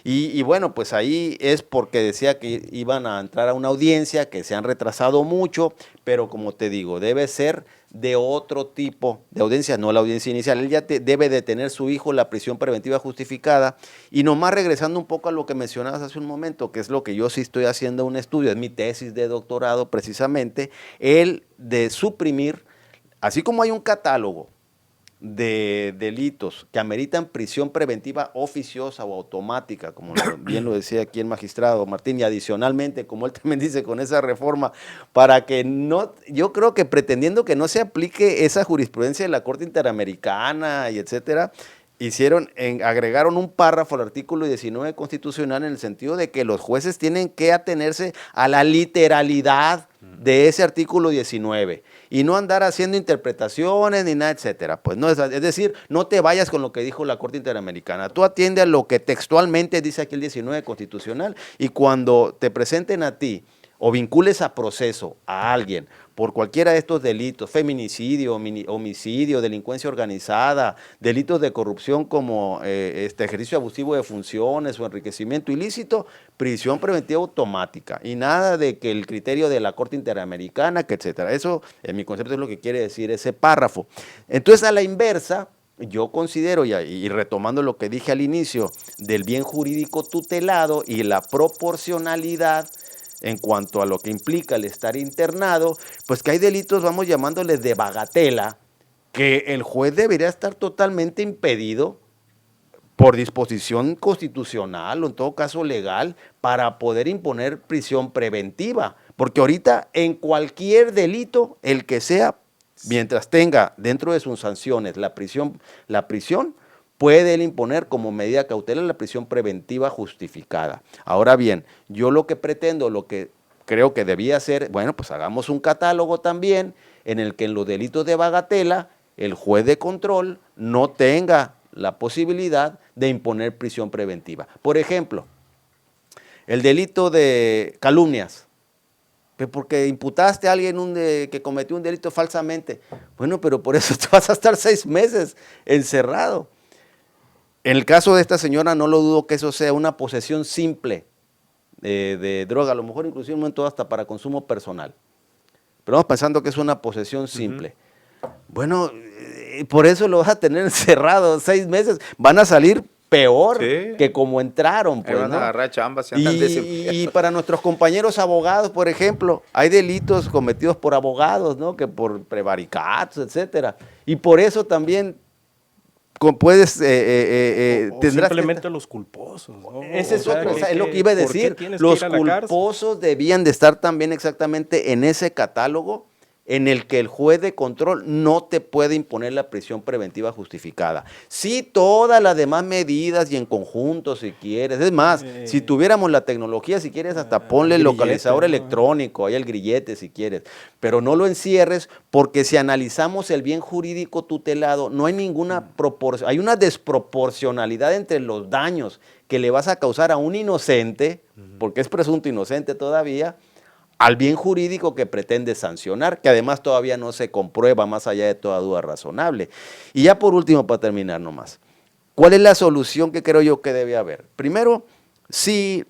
Y bueno, pues ahí es porque decía que iban a entrar a una audiencia, que se han retrasado mucho, pero como te digo, debe ser de otro tipo de audiencia, no la audiencia inicial. Él ya debe de tener su hijo la prisión preventiva justificada. Y nomás regresando un poco a lo que mencionabas hace un momento, que es lo que yo sí estoy haciendo un estudio, es mi tesis de doctorado precisamente, el de suprimir, así como hay un catálogo de delitos que ameritan prisión preventiva oficiosa o automática, como bien lo decía aquí el magistrado Martín, y adicionalmente, como él también dice, con esa reforma, para que no, yo creo que pretendiendo que no se aplique esa jurisprudencia de la Corte Interamericana y etcétera, agregaron un párrafo al artículo 19 constitucional en el sentido de que los jueces tienen que atenerse a la literalidad de ese artículo 19 y no andar haciendo interpretaciones ni nada, etcétera. Pues no, es decir, no te vayas con lo que dijo la Corte Interamericana, tú atiende a lo que textualmente dice aquí el 19 constitucional y cuando te presenten a ti o vincules a proceso a alguien por cualquiera de estos delitos, feminicidio, homicidio, delincuencia organizada, delitos de corrupción como ejercicio abusivo de funciones o enriquecimiento ilícito, prisión preventiva automática y nada de que el criterio de la Corte Interamericana, que etcétera. Eso, en mi concepto, es lo que quiere decir ese párrafo. Entonces, a la inversa, yo considero, y retomando lo que dije al inicio, del bien jurídico tutelado y la proporcionalidad en cuanto a lo que implica el estar internado, pues que hay delitos, vamos llamándoles de bagatela, que el juez debería estar totalmente impedido por disposición constitucional o en todo caso legal para poder imponer prisión preventiva, porque ahorita en cualquier delito, el que sea, mientras tenga dentro de sus sanciones la prisión, puede él imponer como medida cautelar la prisión preventiva justificada. Ahora bien, yo lo que pretendo, lo que creo que debía hacer, bueno, pues hagamos un catálogo también en el que en los delitos de bagatela el juez de control no tenga la posibilidad de imponer prisión preventiva. Por ejemplo, el delito de calumnias, porque imputaste a alguien que cometió un delito falsamente. Bueno, pero por eso te vas a estar 6 meses encerrado. En el caso de esta señora no lo dudo que eso sea una posesión simple de droga, a lo mejor inclusive en un momento hasta para consumo personal. Pero vamos pensando que es una posesión simple. Bueno, por eso lo vas a tener encerrado 6 meses. Van a salir peor que como entraron. Pues, van a agarrar chambas si andan y para nuestros compañeros abogados, por ejemplo, hay delitos cometidos por abogados, ¿no? Que por prevaricatos, etcétera. Y por eso también puedes tendrás simplemente los culposos, ¿no? Ese es otro, es lo que iba a decir. Los culposos debían de estar también exactamente en ese catálogo en el que el juez de control no te puede imponer la prisión preventiva justificada. Sí, todas las demás medidas y en conjunto si quieres. Es más, si tuviéramos la tecnología, si quieres, hasta ponle el localizador electrónico, ahí el grillete si quieres, pero no lo encierres, porque si analizamos el bien jurídico tutelado, no hay ninguna proporción, hay una desproporcionalidad entre los daños que le vas a causar a un inocente, porque es presunto inocente todavía, al bien jurídico que pretende sancionar, que además todavía no se comprueba más allá de toda duda razonable. Y ya por último, para terminar nomás, ¿cuál es la solución que creo yo que debe haber? Primero, sí,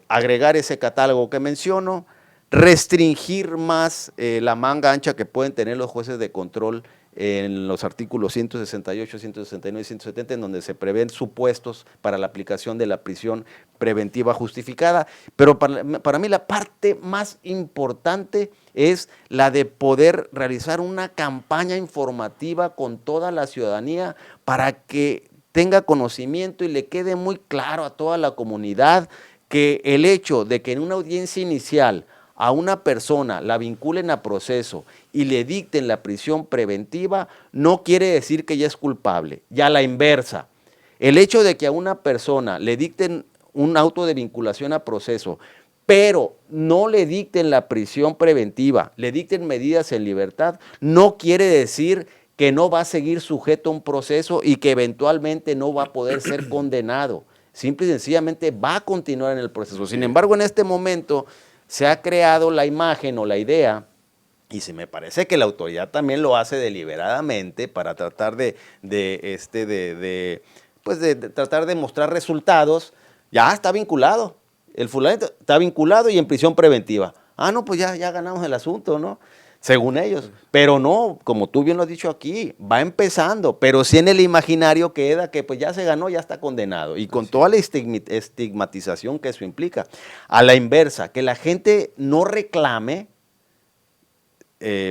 agregar ese catálogo que menciono, restringir más la manga ancha que pueden tener los jueces de control en los artículos 168, 169 y 170, en donde se prevén supuestos para la aplicación de la prisión preventiva justificada. Pero para mí la parte más importante es la de poder realizar una campaña informativa con toda la ciudadanía para que tenga conocimiento y le quede muy claro a toda la comunidad que el hecho de que en una audiencia inicial a una persona la vinculen a proceso y le dicten la prisión preventiva, no quiere decir que ya es culpable, ya la inversa. El hecho de que a una persona le dicten un auto de vinculación a proceso, pero no le dicten la prisión preventiva, le dicten medidas en libertad, no quiere decir que no va a seguir sujeto a un proceso y que eventualmente no va a poder ser condenado. Simple y sencillamente va a continuar en el proceso. Sin embargo, en este momento se ha creado la imagen o la idea, y se me parece que la autoridad también lo hace deliberadamente para tratar de tratar de mostrar resultados. Ya está vinculado, el fulanito está vinculado y en prisión preventiva. Ah, no, pues ya ganamos el asunto, ¿no? Según ellos, pero no, como tú bien lo has dicho aquí, va empezando, pero sí en el imaginario queda que pues ya se ganó, ya está condenado, y con toda la estigmatización que eso implica. A la inversa, que la gente no reclame,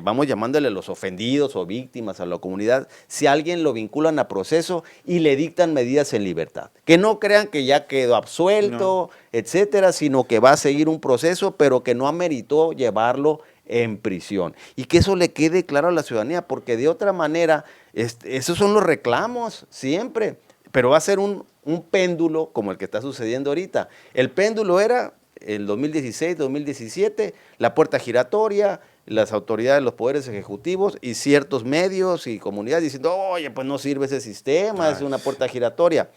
vamos llamándole los ofendidos o víctimas a la comunidad, si alguien lo vinculan a proceso y le dictan medidas en libertad. Que no crean que ya quedó absuelto, etcétera, sino que va a seguir un proceso, pero que no ameritó llevarlo en prisión. Y que eso le quede claro a la ciudadanía, porque de otra manera, esos son los reclamos siempre, pero va a ser un péndulo como el que está sucediendo ahorita. El péndulo era el 2016, 2017, la puerta giratoria, las autoridades, los poderes ejecutivos y ciertos medios y comunidades diciendo, oye, pues no sirve ese sistema, es una puerta giratoria.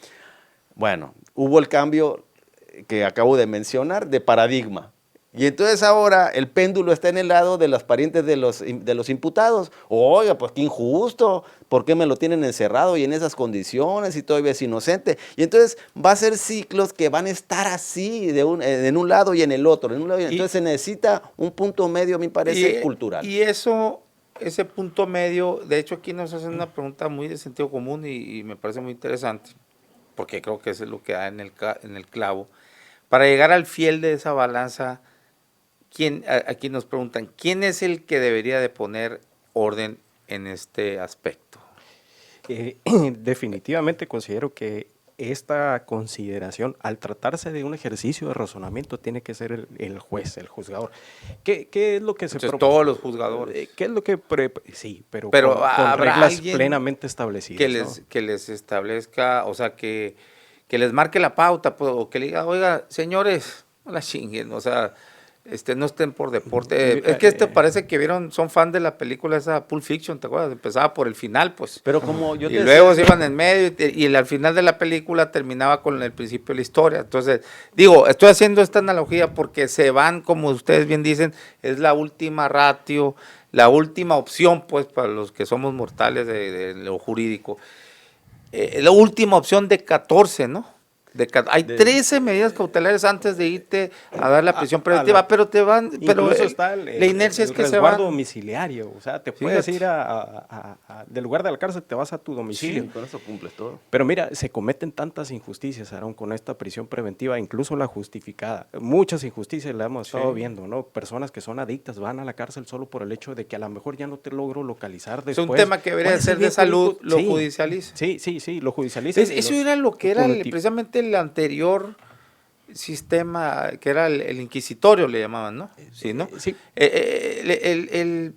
Bueno, hubo el cambio que acabo de mencionar de paradigma. Y entonces ahora el péndulo está en el lado de los parientes de los imputados. Oiga, pues qué injusto, ¿por qué me lo tienen encerrado y en esas condiciones y todavía es inocente? Y entonces va a ser ciclos que van a estar así, en un lado y en el otro. Entonces se necesita un punto medio, me parece, cultural. Y ese punto medio, de hecho aquí nos hacen una pregunta muy de sentido común y me parece muy interesante, porque creo que eso es lo que da en el clavo. Para llegar al fiel de esa balanza, aquí nos preguntan, ¿quién es el que debería de poner orden en este aspecto? Definitivamente considero que esta consideración, al tratarse de un ejercicio de razonamiento, tiene que ser el juez, el juzgador. ¿Qué es lo que se propone? Todos los juzgadores. ¿Qué es lo que sí, pero con reglas plenamente establecidas. Que les establezca, o sea, que les marque la pauta, o que le diga, oiga, señores, no la chinguen, o sea, no estén por deporte. Es que parece que son fan de la película esa Pulp Fiction, ¿te acuerdas? Empezaba por el final, pues. Pero como yo y luego se iban en medio y al final de la película terminaba con el principio de la historia. Entonces, digo, estoy haciendo esta analogía porque se van, como ustedes bien dicen, es la última ratio, la última opción, pues, para los que somos mortales de lo jurídico. La última opción de 14, ¿no? Hay 13 medidas cautelares antes de irte a dar la prisión preventiva, pero te van, pero está la inercia es que se resguardo va. domiciliario, o sea, te puedes ir del lugar de la cárcel, te vas a tu domicilio. Sí, con eso cumples todo. Pero mira, se cometen tantas injusticias, Aarón, con esta prisión preventiva, incluso la justificada. Muchas injusticias la hemos estado viendo, ¿no? Personas que son adictas van a la cárcel solo por el hecho de que a lo mejor ya no te logro localizar después. Es un tema que debería ser de salud, lo judicializa. Sí, lo judicializa. Eso era lo que era precisamente el anterior sistema, que era el inquisitorio, le llamaban, ¿no? Sí, ¿no? Sí.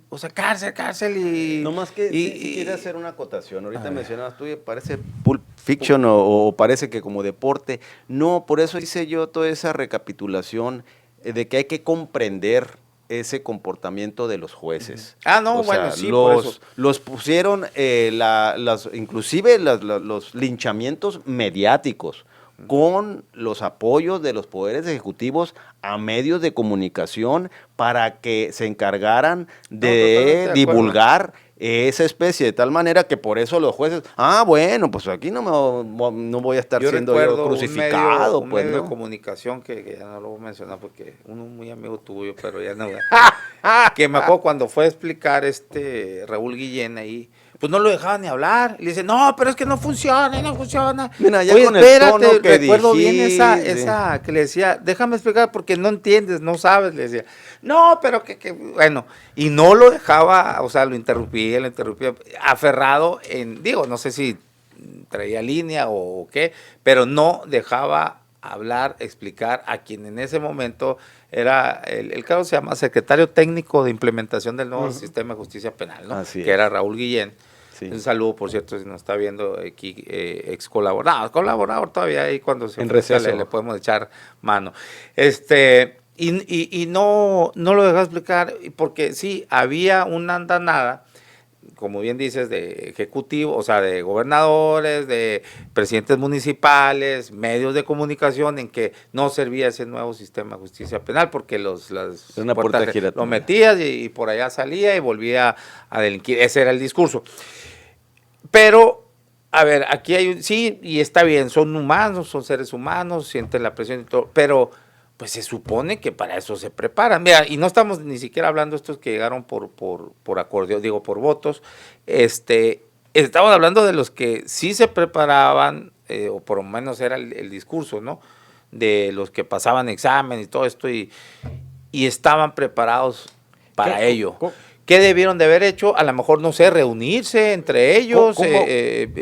O sea, cárcel y... No más que si quiere hacer una acotación. Ahorita mencionabas tú, parece Pulp Fiction o parece que como deporte. No, por eso hice yo toda esa recapitulación de que hay que comprender ese comportamiento de los jueces. No, bueno, sí, por eso. Los pusieron, inclusive los linchamientos mediáticos, con los apoyos de los poderes ejecutivos a medios de comunicación para que se encargaran de divulgar esa especie, de tal manera que por eso los jueces, bueno, pues aquí no voy a estar siendo yo crucificado. Un medio de comunicación que ya no lo voy a mencionar porque uno muy amigo tuyo, pero ya no. Que me acuerdo cuando fue a explicar Raúl Guillén ahí, pues no lo dejaban ni hablar. Le dice, no, pero es que no funciona. Mira, ya oye, con espérate, el tono que recuerdo bien dijiste. esa que le decía, déjame explicar porque no entiendes, no sabes, le decía. No, pero bueno, y no lo dejaba, o sea, lo interrumpía, aferrado no sé si traía línea o qué, pero no dejaba hablar, explicar a quien en ese momento era, el caso se llama secretario técnico de implementación del nuevo sistema de justicia penal, ¿no? Que era Raúl Guillén. Sí. Un saludo, por cierto, si nos está viendo aquí, ex colaborador todavía ahí cuando se le podemos echar mano. Y no lo dejaba explicar, porque sí, había una andanada, como bien dices, de ejecutivo, o sea, de gobernadores, de presidentes municipales, medios de comunicación, en que no servía ese nuevo sistema de justicia penal, porque lo metías y por allá salía y volvía a delinquir. Ese era el discurso. Pero, a ver, aquí sí, y está bien, son humanos, son seres humanos, sienten la presión y todo, pero pues se supone que para eso se preparan. Mira, y no estamos ni siquiera hablando de estos que llegaron por acordeón, por votos. Estamos hablando de los que sí se preparaban, o por lo menos era el discurso, ¿no? De los que pasaban examen y todo esto y estaban preparados para ello. ¿Qué debieron de haber hecho? A lo mejor, no sé, reunirse entre ellos.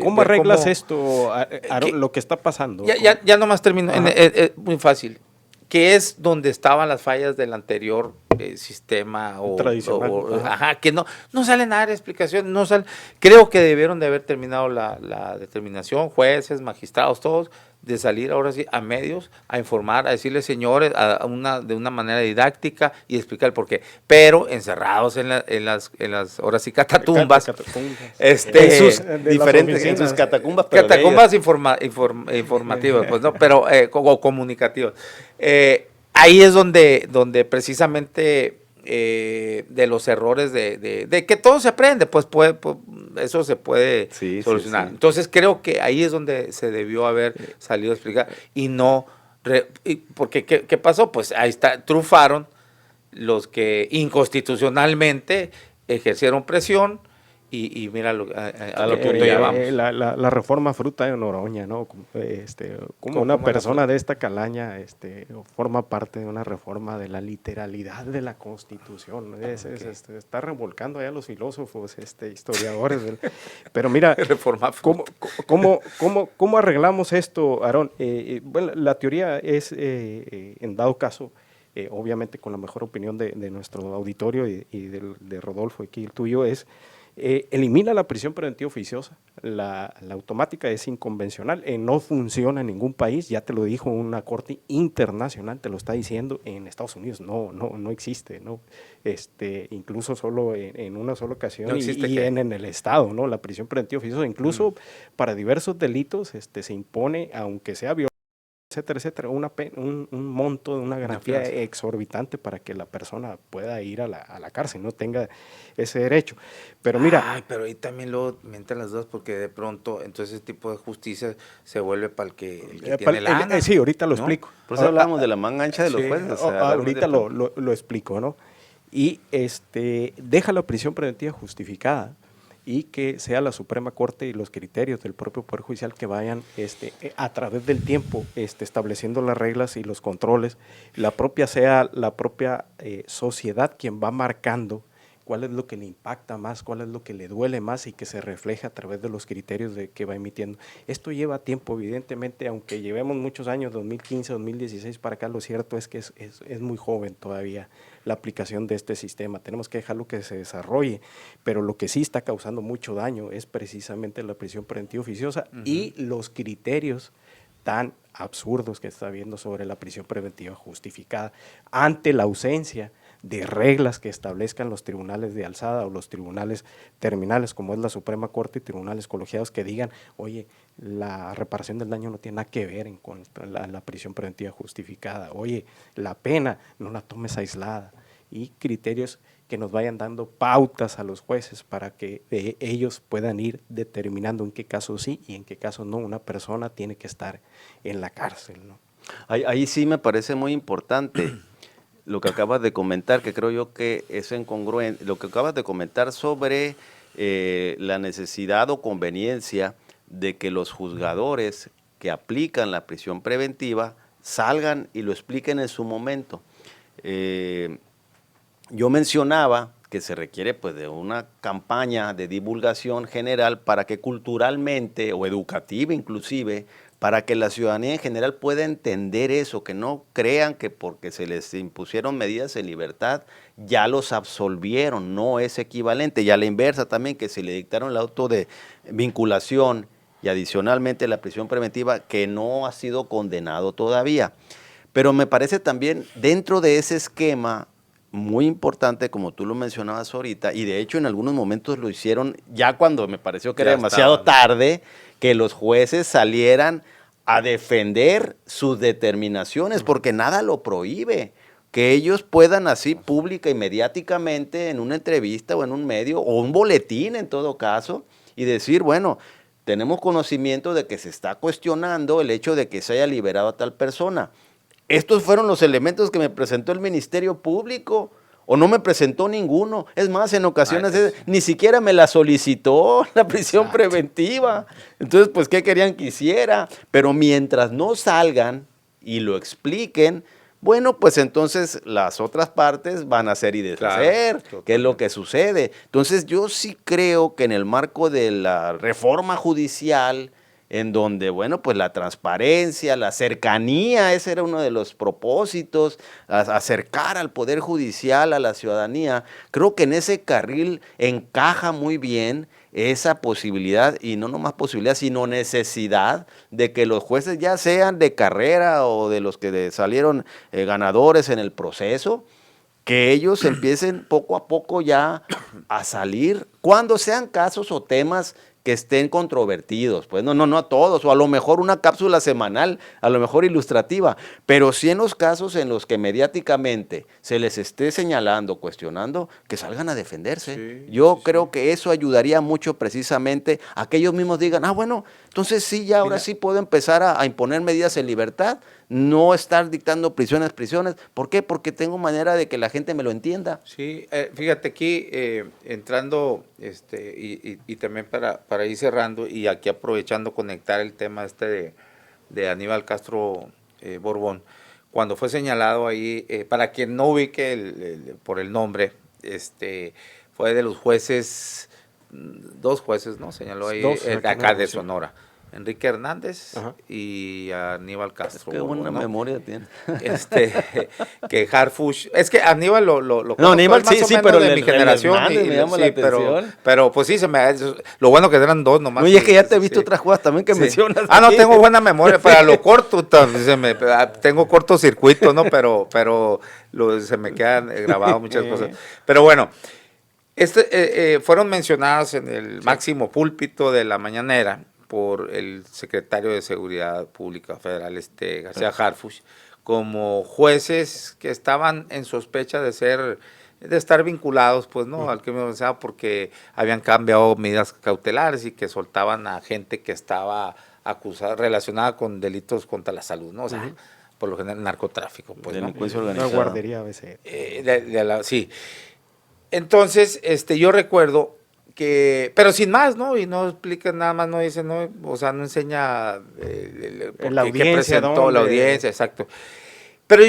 ¿Cómo arreglas esto, lo que está pasando? Ya nomás termino. Muy fácil. Que es donde estaban las fallas del anterior sistema tradicional. Que no salen a dar explicación, creo que debieron de haber terminado la determinación, jueces, magistrados, todos, de salir ahora sí a medios, a informar, a decirles, señores, de una manera didáctica y explicar el porqué, pero encerrados en las ahora sí catatumbas, en sus catacumbas informativas, pues no, pero comunicativas. Ahí es donde precisamente de los errores de que todo se aprende, pues eso se puede solucionar. Sí. Entonces creo que ahí es donde se debió haber salido a explicar y no, porque ¿qué pasó? Pues ahí trufaron los que inconstitucionalmente ejercieron presión. Y mira a lo que llevamos. La reforma fruta de Noroña, ¿no? Como una persona de esta calaña forma parte de una reforma de la literalidad de la Constitución. Está revolcando allá los filósofos, historiadores. Pero mira, ¿cómo arreglamos esto, Aarón? Bueno, la teoría es, en dado caso, obviamente con la mejor opinión de nuestro auditorio y de Rodolfo, aquí el tuyo, es Elimina la prisión preventiva oficiosa, la automática es inconvencional, no funciona en ningún país, ya te lo dijo una corte internacional, te lo está diciendo, en Estados Unidos no existe, ¿no? Incluso solo en una sola ocasión ¿No y existe en el estado, ¿no? La prisión preventiva oficiosa, incluso para diversos delitos se impone, aunque sea violación, etcétera, un monto de una garantía exorbitante para que la persona pueda ir a la cárcel, no tenga ese derecho. Pero mira... Ay, pero ahí también luego me entran las dudas porque de pronto, entonces ese tipo de justicia se vuelve para el que tiene lana. Sí, ahorita lo ¿no? explico. Por eso hablamos de la manga ancha de los Sí. jueces. O sea, Ahorita realmente- lo explico, ¿no? Y deja la prisión preventiva justificada y que sea la Suprema Corte y los criterios del propio Poder Judicial que vayan a través del tiempo estableciendo las reglas y los controles, sea la propia sociedad quien va marcando cuál es lo que le impacta más, cuál es lo que le duele más y que se refleja a través de los criterios que va emitiendo. Esto lleva tiempo, evidentemente, aunque llevemos muchos años, 2015, 2016 para acá, lo cierto es que es muy joven todavía la aplicación de este sistema. Tenemos que dejarlo que se desarrolle, pero lo que sí está causando mucho daño es precisamente la prisión preventiva oficiosa y los criterios tan absurdos que está viendo sobre la prisión preventiva justificada ante la ausencia de reglas que establezcan los tribunales de alzada o los tribunales terminales, como es la Suprema Corte y tribunales colegiados, que digan, oye, la reparación del daño no tiene nada que ver con la prisión preventiva justificada, oye, la pena no la tomes aislada, y criterios que nos vayan dando pautas a los jueces para que ellos puedan ir determinando en qué casos sí y en qué casos no una persona tiene que estar en la cárcel, ¿no? Ahí sí me parece muy importante lo que acabas de comentar, que creo yo que es incongruente, lo que acabas de comentar sobre la necesidad o conveniencia de que los juzgadores que aplican la prisión preventiva salgan y lo expliquen en su momento. Yo mencionaba que se requiere pues de una campaña de divulgación general para que culturalmente o educativa inclusive, para que la ciudadanía en general pueda entender eso, que no crean que porque se les impusieron medidas de libertad ya los absolvieron, no es equivalente. Y a la inversa también, que se le dictaron el auto de vinculación y adicionalmente la prisión preventiva, que no ha sido condenado todavía. Pero me parece también dentro de ese esquema muy importante, como tú lo mencionabas ahorita, y de hecho en algunos momentos lo hicieron ya cuando me pareció que Ya era demasiado estaban. tarde, que los jueces salieran a defender sus determinaciones, porque nada lo prohíbe. Que ellos puedan así pública y mediáticamente en una entrevista o en un medio o un boletín en todo caso y decir, bueno, tenemos conocimiento de que se está cuestionando el hecho de que se haya liberado a tal persona. Estos fueron los elementos que me presentó el Ministerio Público, o no me presentó ninguno. Es más, en ocasiones ni siquiera me la solicitó la prisión preventiva. Entonces, pues, ¿qué querían que hiciera? Pero mientras no salgan y lo expliquen, bueno, pues entonces las otras partes van a hacer y deshacer, Claro, que es lo que sucede. Entonces, yo sí creo que en el marco de la reforma judicial, en donde, bueno, pues la transparencia, la cercanía, ese era uno de los propósitos, acercar al Poder Judicial a la ciudadanía. Creo que en ese carril encaja muy bien esa posibilidad, y no nomás posibilidad, sino necesidad de que los jueces, ya sean de carrera o de los que salieron ganadores en el proceso, que ellos empiecen poco a poco ya a salir, cuando sean casos o temas que estén controvertidos, pues no a todos, o a lo mejor una cápsula semanal, a lo mejor ilustrativa, pero sí en los casos en los que mediáticamente se les esté señalando, cuestionando, que salgan a defenderse. Yo creo que eso ayudaría mucho precisamente a que ellos mismos digan, bueno, entonces sí, ya ahora sí puedo empezar a imponer medidas en libertad, no estar dictando prisiones. ¿Por qué? Porque tengo manera de que la gente me lo entienda. Sí, fíjate aquí, entrando, y también para ir cerrando, y aquí aprovechando conectar el tema de Aníbal Castro Borbón, cuando fue señalado ahí, para quien no ubique por el nombre, fue de los jueces, dos jueces, ¿no? Señaló ahí, Dos, acá de Sonora. Enrique Hernández Ajá. y Aníbal Castro. Qué buena ¿no? memoria tiene. Que Harfuch, es que Aníbal lo No, conozco, Aníbal es más sí, o sí, menos pero de el mi generación. Hernández me llama la sí, atención. pero pues sí, lo bueno que eran dos nomás. No, y es que ya te he visto Sí. otras cosas también que Sí. mencionas. Ah, no, aquí. tengo buena memoria para lo corto, tengo cortocircuito, ¿no? Pero se me quedan grabadas muchas cosas. Pero bueno, fueron mencionadas en el máximo púlpito de la mañanera por el secretario de Seguridad Pública Federal, García Harfuch, como jueces que estaban en sospecha de estar vinculados, pues, ¿no? Al crimen organizado, porque habían cambiado medidas cautelares y que soltaban a gente que estaba acusada, relacionada con delitos contra la salud, ¿no? O sea, por lo general narcotráfico, pues, ¿no? Delincuencia Una organizada. guardería a veces. Sí. Entonces, yo recuerdo que, pero sin más, ¿no? Y no explica nada más, no dice, no, o sea, no enseña por La qué audiencia, presentó la ¿dónde? audiencia, exacto. Pero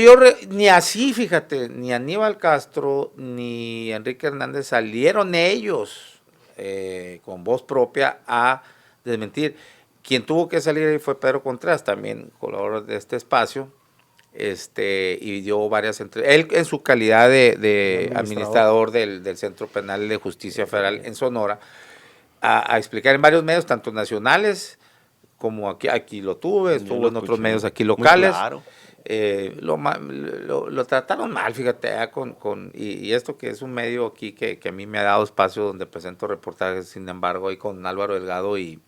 ni así, fíjate, ni Aníbal Castro ni Enrique Hernández salieron ellos con voz propia a desmentir. Quien tuvo que salir ahí fue Pedro Contreras, también colaborador de este espacio, y dio varias entrevistas. Él en su calidad de administrador del Centro Penal de Justicia Federal en Sonora, a explicar en varios medios, tanto nacionales como aquí lo tuve, estuvo en otros medios aquí locales. Claro. Lo trataron mal, fíjate, y esto que es un medio aquí que a mí me ha dado espacio donde presento reportajes, sin embargo, ahí con Álvaro Delgado y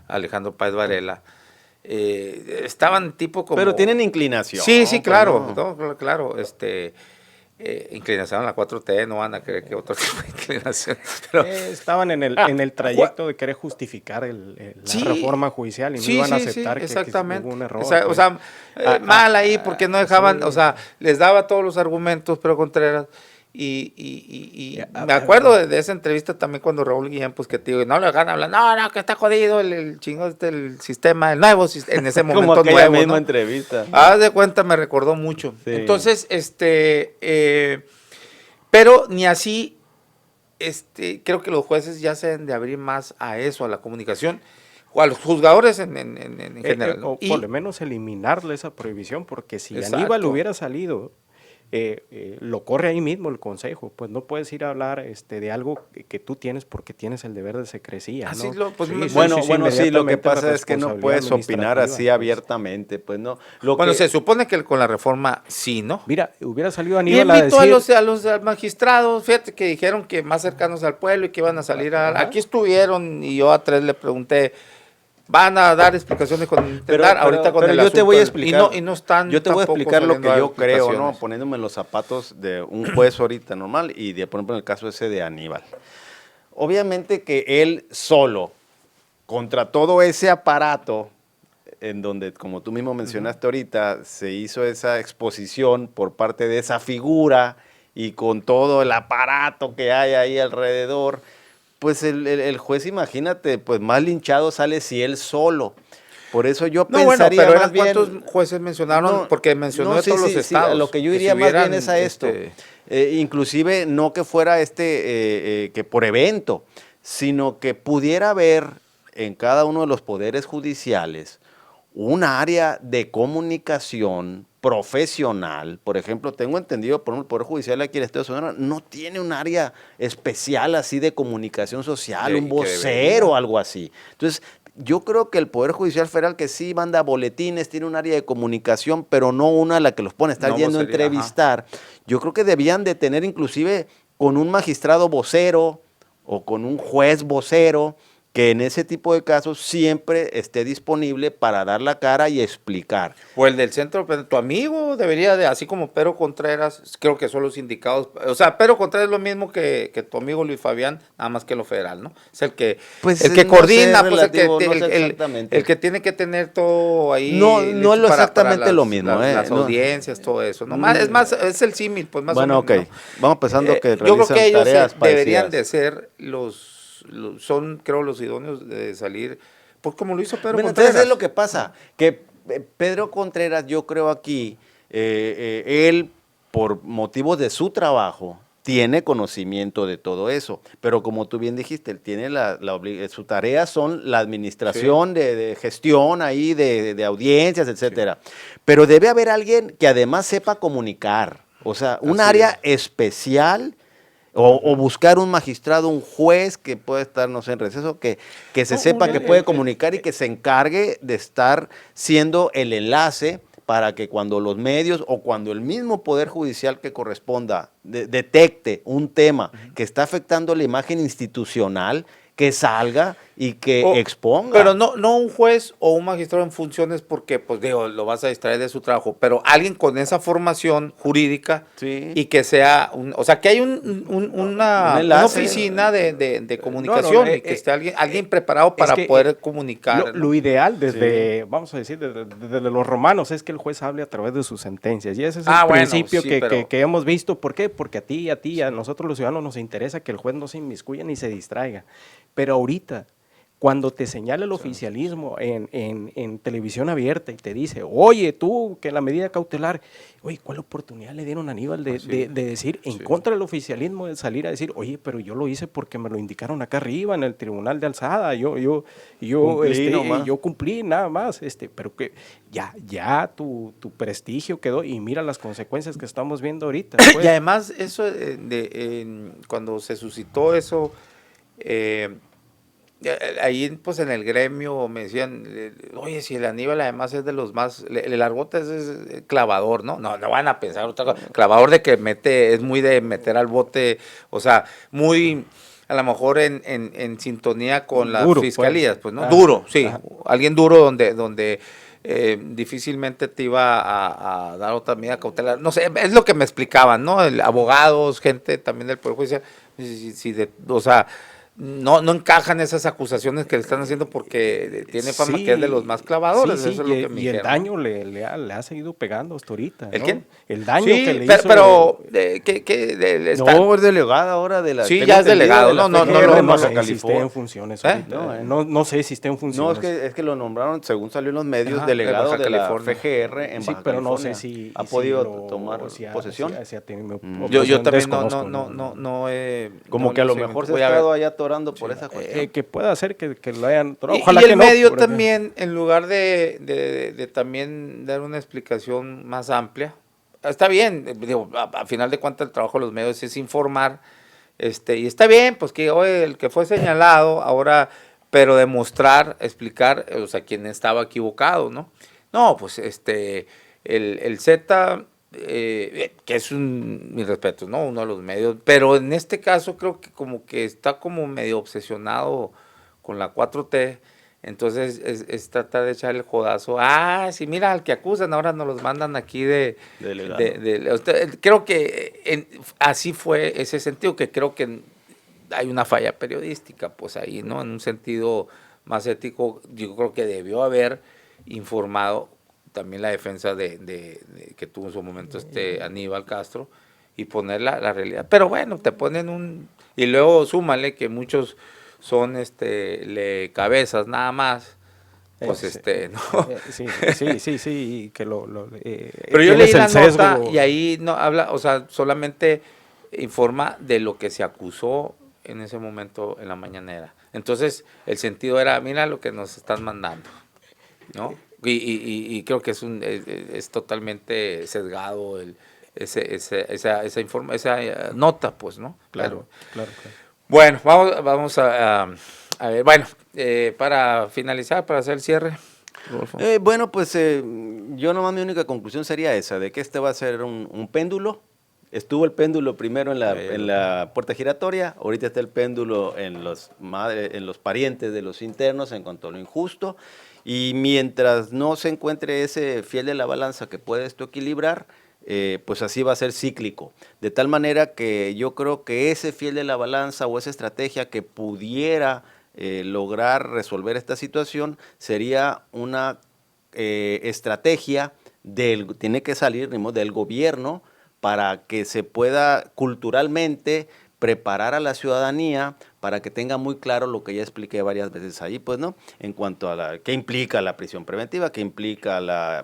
Alejandro Páez Varela. Estaban tipo como... Pero tienen inclinación. Sí, pues, claro, ¿no? claro, inclinación a la 4T, no van a creer que otro tipo de inclinación. Pero, Estaban en el trayecto de querer justificar la Sí. reforma judicial y no iban a aceptar que exactamente. hubo un error. O sea, mal ahí porque no dejaban, sí. o sea, les daba todos los argumentos, pero Contreras. Y Ya, me acuerdo de esa entrevista también cuando Raúl Guillén, pues que te digo, no le dejan hablar, no, que está jodido el chingo el sistema, el nuevo sistema, en ese momento Como aquella nuevo, misma ¿no? entrevista. Haz de cuenta, me recordó mucho. Sí. Entonces, pero ni así, creo que los jueces ya se deben de abrir más a eso, a la comunicación, o a los juzgadores en general, ¿no? O por lo menos eliminarle esa prohibición, porque si Exacto. Aníbal hubiera salido, lo corre ahí mismo el consejo, pues no puedes ir a hablar de algo que tú tienes porque tienes el deber de secrecía, ¿no? Así lo- pues, Bueno, sí, lo que inmediatamente la pasa es que no responsabilidad puedes opinar así administrativa, pues. abiertamente, pues no. Bueno, se supone que con la reforma sí, ¿no? Mira, hubiera salido Y Aníbal a invitó decir... a los magistrados, fíjate que dijeron que más cercanos al pueblo y que iban a salir aquí estuvieron y yo a 3 le pregunté, van a dar explicaciones con ahorita con pero el yo te voy a asunto explicar. y no están Yo te voy a tampoco explicar lo que saliendo yo creo, ¿no? explicaciones. Poniéndome en los zapatos de un juez ahorita normal y de, por ejemplo, en el caso ese de Aníbal. Obviamente que él solo, contra todo ese aparato, en donde, como tú mismo mencionaste ahorita, se hizo esa exposición por parte de esa figura y con todo el aparato que hay ahí alrededor, pues el juez, imagínate, pues más linchado sale si él solo. Por eso yo No, bueno, pensaría pero más bien... ¿cuántos jueces mencionaron? No, porque mencionó de sí, todos los sí, estados. lo que yo si diría más bien hubieran, es a esto. Inclusive no que fuera que por evento, sino que pudiera haber en cada uno de los poderes judiciales un área de comunicación profesional. Por ejemplo, tengo entendido, por ejemplo, el Poder Judicial aquí en el Estado de Sonora no tiene un área especial así de comunicación social, un vocero o algo así. Entonces, yo creo que el Poder Judicial Federal, que sí manda boletines, tiene un área de comunicación, pero no una a la que los pone a estar yendo a entrevistar. Yo creo que debían de tener inclusive con un magistrado vocero o con un juez vocero, que en ese tipo de casos siempre esté disponible para dar la cara y explicar. O el del centro, tu amigo debería de, así como Pedro Contreras, creo que son los indicados. O sea, Pedro Contreras es lo mismo que tu amigo Luis Fabián, nada más que lo federal, ¿no? Es el que, pues, el que no coordina, sé, pues exactamente. el que tiene que tener todo ahí. No es lo exactamente las, lo mismo. Las audiencias, todo eso, ¿no? Es más, es el símil, pues más bueno, o menos. ok. Vamos pensando que yo creo que ellos tareas deberían parecidas. de ser son, creo, los idóneos de salir, pues como lo hizo Pedro Bueno, Contreras. entonces es lo que pasa, que Pedro Contreras, yo creo aquí, él, por motivos de su trabajo, tiene conocimiento de todo eso, pero como tú bien dijiste, él tiene su tarea son la administración de gestión ahí, de audiencias, etcétera. Pero debe haber alguien que además sepa comunicar, o sea, un área especial. O buscar un magistrado, un juez que pueda estar, no sé, en receso, que se sepa que puede comunicar y que se encargue de estar siendo el enlace para que cuando los medios o cuando el mismo Poder Judicial que corresponda detecte un tema que está afectando la imagen institucional, que salga y que exponga. Pero no un juez o un magistrado en funciones porque, pues digo, lo vas a distraer de su trabajo, pero alguien con esa formación jurídica y que sea, o sea, que hay una oficina de comunicación y que esté alguien preparado para poder comunicar. Lo ideal desde, vamos a decir, desde los romanos es que el juez hable a través de sus sentencias y ese es el principio que hemos visto. ¿Por qué? Porque a nosotros los ciudadanos nos interesa que el juez no se inmiscuya ni se distraiga. Pero ahorita, cuando te señala el oficialismo en televisión abierta y te dice, oye, tú, que la medida cautelar, oye, ¿cuál oportunidad le dieron a Aníbal de decir en contra del oficialismo, de salir a decir, oye, pero yo lo hice porque me lo indicaron acá arriba en el tribunal de alzada, yo cumplí nada más, pero que ya tu prestigio quedó y mira las consecuencias que estamos viendo ahorita. Pues. Y además, eso cuando se suscitó eso, ahí pues en el gremio me decían, oye, si el Aníbal además es de los más, el Argote es clavador, ¿no? No van a pensar otra cosa, clavador de que es muy de meter al bote, o sea, muy a lo mejor en sintonía con las fiscalías, pues, ¿no? Duro, sí, alguien duro donde difícilmente te iba a dar otra medida cautelar, no sé, es lo que me explicaban, ¿no? Abogados, gente también del Poder Judicial, o sea, no encajan esas acusaciones que le están haciendo porque tiene fama que es de los más clavadores. Eso es lo que me dijeron. El daño le ha seguido pegando hasta ahorita. ¿El quién? El daño que le hizo. Pero es delegado ahora de la. Sí, ya es delegado. No sé si esté en funciones. No sé si esté en funciones. No, es que lo nombraron, según salió en los medios, delegado de la FGR en Baja pero California. No sé si ha podido tomar posesión. Yo también no he. Como que a lo mejor se ha estado allá atorando por esa cuestión. Que pueda ser que lo hayan atorado. Ojalá y el medio también, en lugar de también dar una explicación más amplia, está bien, digo, a final de cuentas el trabajo de los medios es informar, y está bien, pues que hoy el que fue señalado, ahora, pero demostrar, explicar, o sea, quién estaba equivocado, ¿no? No, pues el Z, que es mis respetos, ¿no? Uno de los medios, pero en este caso creo que como que está como medio obsesionado con la 4T, entonces es tratar de echar el jodazo. Sí, mira, al que acusan, ahora nos los mandan aquí creo que así fue ese sentido, que creo que hay una falla periodística, pues ahí, ¿no? En un sentido más ético, yo creo que debió haber informado también la defensa que tuvo en su momento Aníbal Castro y poner la realidad. Pero bueno, te ponen y luego súmale que muchos son cabezas nada más, pues ¿no? Sí, que pero yo leí la nota y ahí no habla, o sea, solamente informa de lo que se acusó en ese momento en la mañanera. Entonces, el sentido era, mira lo que nos están mandando, ¿no? Y creo que es totalmente sesgado esa nota, pues, ¿no? Claro. Bueno, vamos a ver, bueno, para finalizar, para hacer el cierre. Bueno, pues yo nomás mi única conclusión sería esa, de que va a ser un péndulo. Estuvo el péndulo primero en la puerta giratoria, ahorita está el péndulo en los parientes de los internos en cuanto a lo injusto, y mientras no se encuentre ese fiel de la balanza que puede esto equilibrar, pues así va a ser cíclico. De tal manera que yo creo que ese fiel de la balanza o esa estrategia que pudiera lograr resolver esta situación sería una estrategia tiene que salir del gobierno para que se pueda culturalmente preparar a la ciudadanía para que tenga muy claro lo que ya expliqué varias veces ahí, pues, ¿no? En cuanto a qué implica la prisión preventiva, qué implica la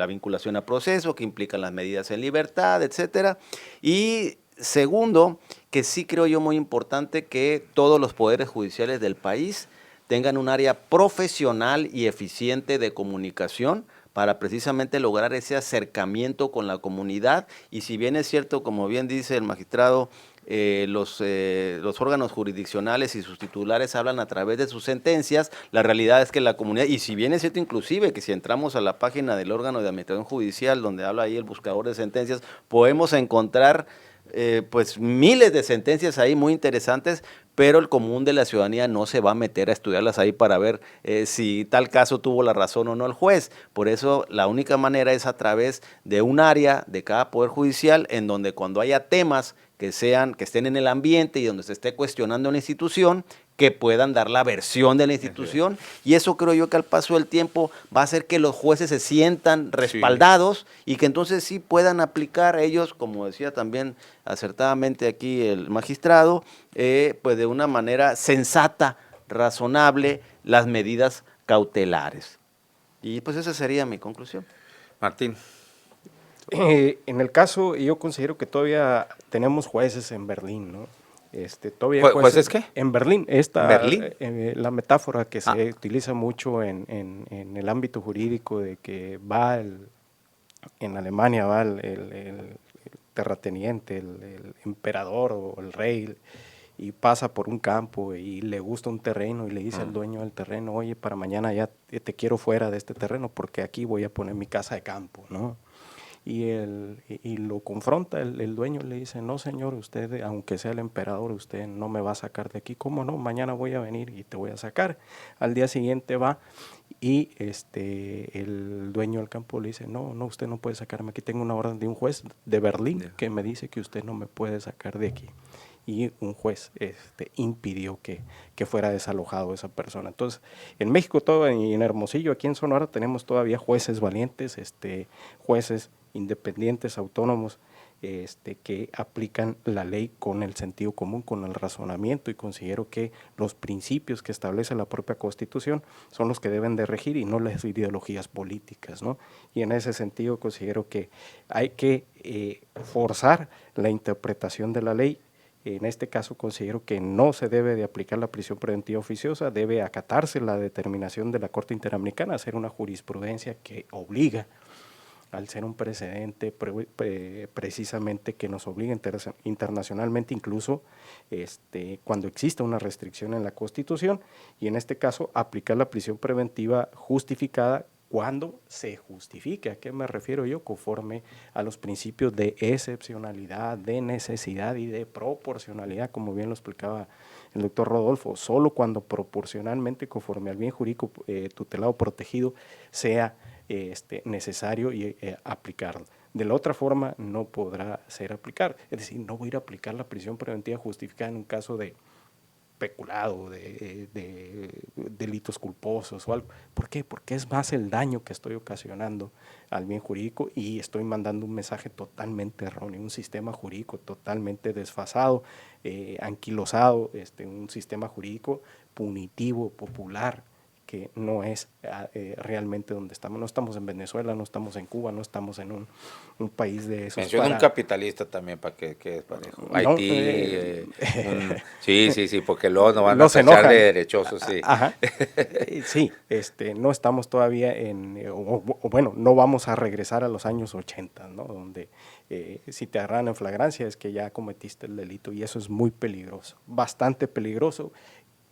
vinculación a proceso, qué implican las medidas en libertad, etcétera. Y segundo, que sí creo yo muy importante que todos los poderes judiciales del país tengan un área profesional y eficiente de comunicación para precisamente lograr ese acercamiento con la comunidad. Y si bien es cierto, como bien dice el magistrado, los órganos jurisdiccionales y sus titulares hablan a través de sus sentencias, la realidad es que la comunidad, y si bien es cierto inclusive que si entramos a la página del órgano de administración judicial, donde habla ahí el buscador de sentencias, podemos encontrar pues miles de sentencias ahí muy interesantes, pero el común de la ciudadanía no se va a meter a estudiarlas ahí para ver si tal caso tuvo la razón o no el juez. Por eso la única manera es a través de un área de cada poder judicial en donde cuando haya temas que estén en el ambiente y donde se esté cuestionando una institución, que puedan dar la versión de la institución, y eso creo yo que al paso del tiempo va a hacer que los jueces se sientan respaldados y que entonces sí puedan aplicar ellos, como decía también acertadamente aquí el magistrado, pues de una manera sensata, razonable, las medidas cautelares. Y pues esa sería mi conclusión. Martín. En el caso, yo considero que todavía tenemos jueces en Berlín, ¿no? Todavía ¿Jueces qué? En Berlín. ¿Berlín? La metáfora que se utiliza mucho en el ámbito jurídico de que en Alemania va el terrateniente, el emperador o el rey, y pasa por un campo y le gusta un terreno y le dice al dueño del terreno, oye, para mañana ya te quiero fuera de este terreno porque aquí voy a poner mi casa de campo, ¿no? Y lo confronta el dueño, le dice, no señor, usted, aunque sea el emperador, usted no me va a sacar de aquí. ¿Cómo no? Mañana voy a venir y te voy a sacar. Al día siguiente va y el dueño del campo le dice, no, usted no puede sacarme. Aquí tengo una orden de un juez de Berlín que me dice que usted no me puede sacar de aquí. Y un juez impidió que fuera desalojado esa persona. Entonces, en México y en Hermosillo, aquí en Sonora, tenemos todavía jueces valientes, jueces independientes, autónomos, que aplican la ley con el sentido común, con el razonamiento, y considero que los principios que establece la propia Constitución son los que deben de regir y no las ideologías políticas, ¿no? Y en ese sentido considero que hay que forzar la interpretación de la ley. En este caso considero que no se debe de aplicar la prisión preventiva oficiosa, debe acatarse la determinación de la Corte Interamericana a hacer una jurisprudencia que obliga, al ser un precedente precisamente que nos obliga internacionalmente, incluso cuando exista una restricción en la Constitución, y en este caso aplicar la prisión preventiva justificada cuando se justifique. ¿A qué me refiero yo? Conforme a los principios de excepcionalidad, de necesidad y de proporcionalidad, como bien lo explicaba el doctor Rodolfo, solo cuando proporcionalmente, conforme al bien jurídico tutelado protegido, sea necesario y aplicarlo. De la otra forma no podrá ser aplicar. Es decir, no voy a ir a aplicar la prisión preventiva justificada en un caso de peculado, de delitos culposos o algo. ¿Por qué? Porque es más el daño que estoy ocasionando al bien jurídico y estoy mandando un mensaje totalmente erróneo, un sistema jurídico totalmente desfasado, anquilosado, un sistema jurídico punitivo, popular, que no es realmente donde estamos. No estamos en Venezuela, no estamos en Cuba, no estamos en un país de esos. Menciona un capitalista también para que es parejo. No, Haití, sí, porque luego nos van a tachar de derechosos, sí. Ajá. Sí, no estamos todavía bueno, no vamos a regresar a los años 80, ¿no? Donde si te agarran en flagrancia es que ya cometiste el delito, y eso es muy peligroso, bastante peligroso.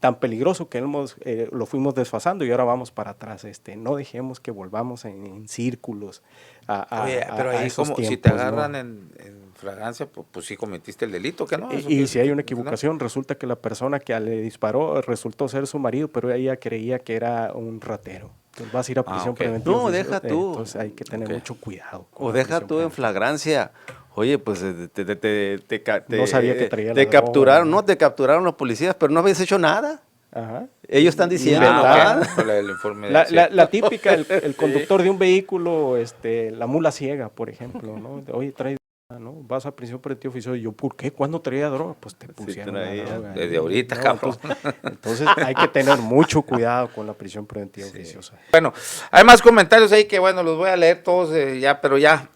Tan peligroso que lo fuimos desfasando y ahora vamos para atrás. No dejemos que volvamos en círculos Oye, pero ahí esos como tiempos, si te agarran, ¿no?, en flagrancia, pues sí cometiste el delito, ¿qué no? Y si hay una equivocación, resulta que la persona que le disparó resultó ser su marido, pero ella creía que era un ratero. Entonces vas a ir a prisión preventiva. No, deja tú. Entonces hay que tener mucho cuidado. O deja tú en flagrancia. Oye, pues no sabía que traía te capturaron, ¿no? Te capturaron los policías, pero no habías hecho nada. Ajá. Ellos están diciendo la típica, el conductor de un vehículo, la mula ciega, por ejemplo, ¿no? Oye, trae ¿no? Vas a prisión preventiva oficiosa. Y yo, ¿por qué? ¿Cuándo traía droga? Pues te pusieron la traía. droga. Desde ahorita, No, cabrón. Entonces hay que tener mucho cuidado con la prisión preventiva oficiosa. Bueno, hay más comentarios ahí que bueno, los voy a leer todos ya, pero ya,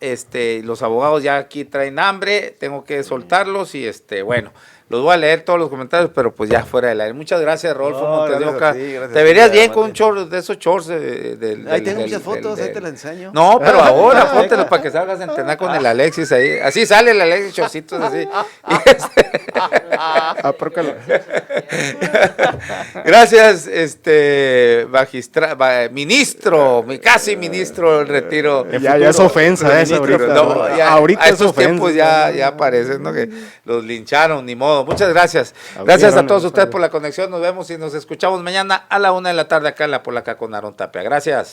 los abogados ya aquí traen hambre, tengo que soltarlos y bueno, los voy a leer todos los comentarios, pero pues ya fuera del aire. Muchas gracias, Rodolfo No, Montes de gracias Oca. a ti, gracias Te a ti, verías bien Armando. con un short de esos shorts Ahí tengo muchas fotos, ahí te las enseño. No, pero ahora póntelos para que salgas a entrenar con el Alexis ahí. Así sale el Alexis, chorcitos así. Gracias, ministro, casi ministro del retiro. Ya es ofensa esa ahorita. No, ya, ahorita a es estos ofensa. tiempos ya parece, ¿no? Que los lincharon, ni modo. Muchas gracias. Abrieron Gracias a el todos ustedes estadio. por la conexión. Nos vemos y nos escuchamos mañana a la 1 de la tarde acá en La Polaca con Aarón Tapia. Gracias.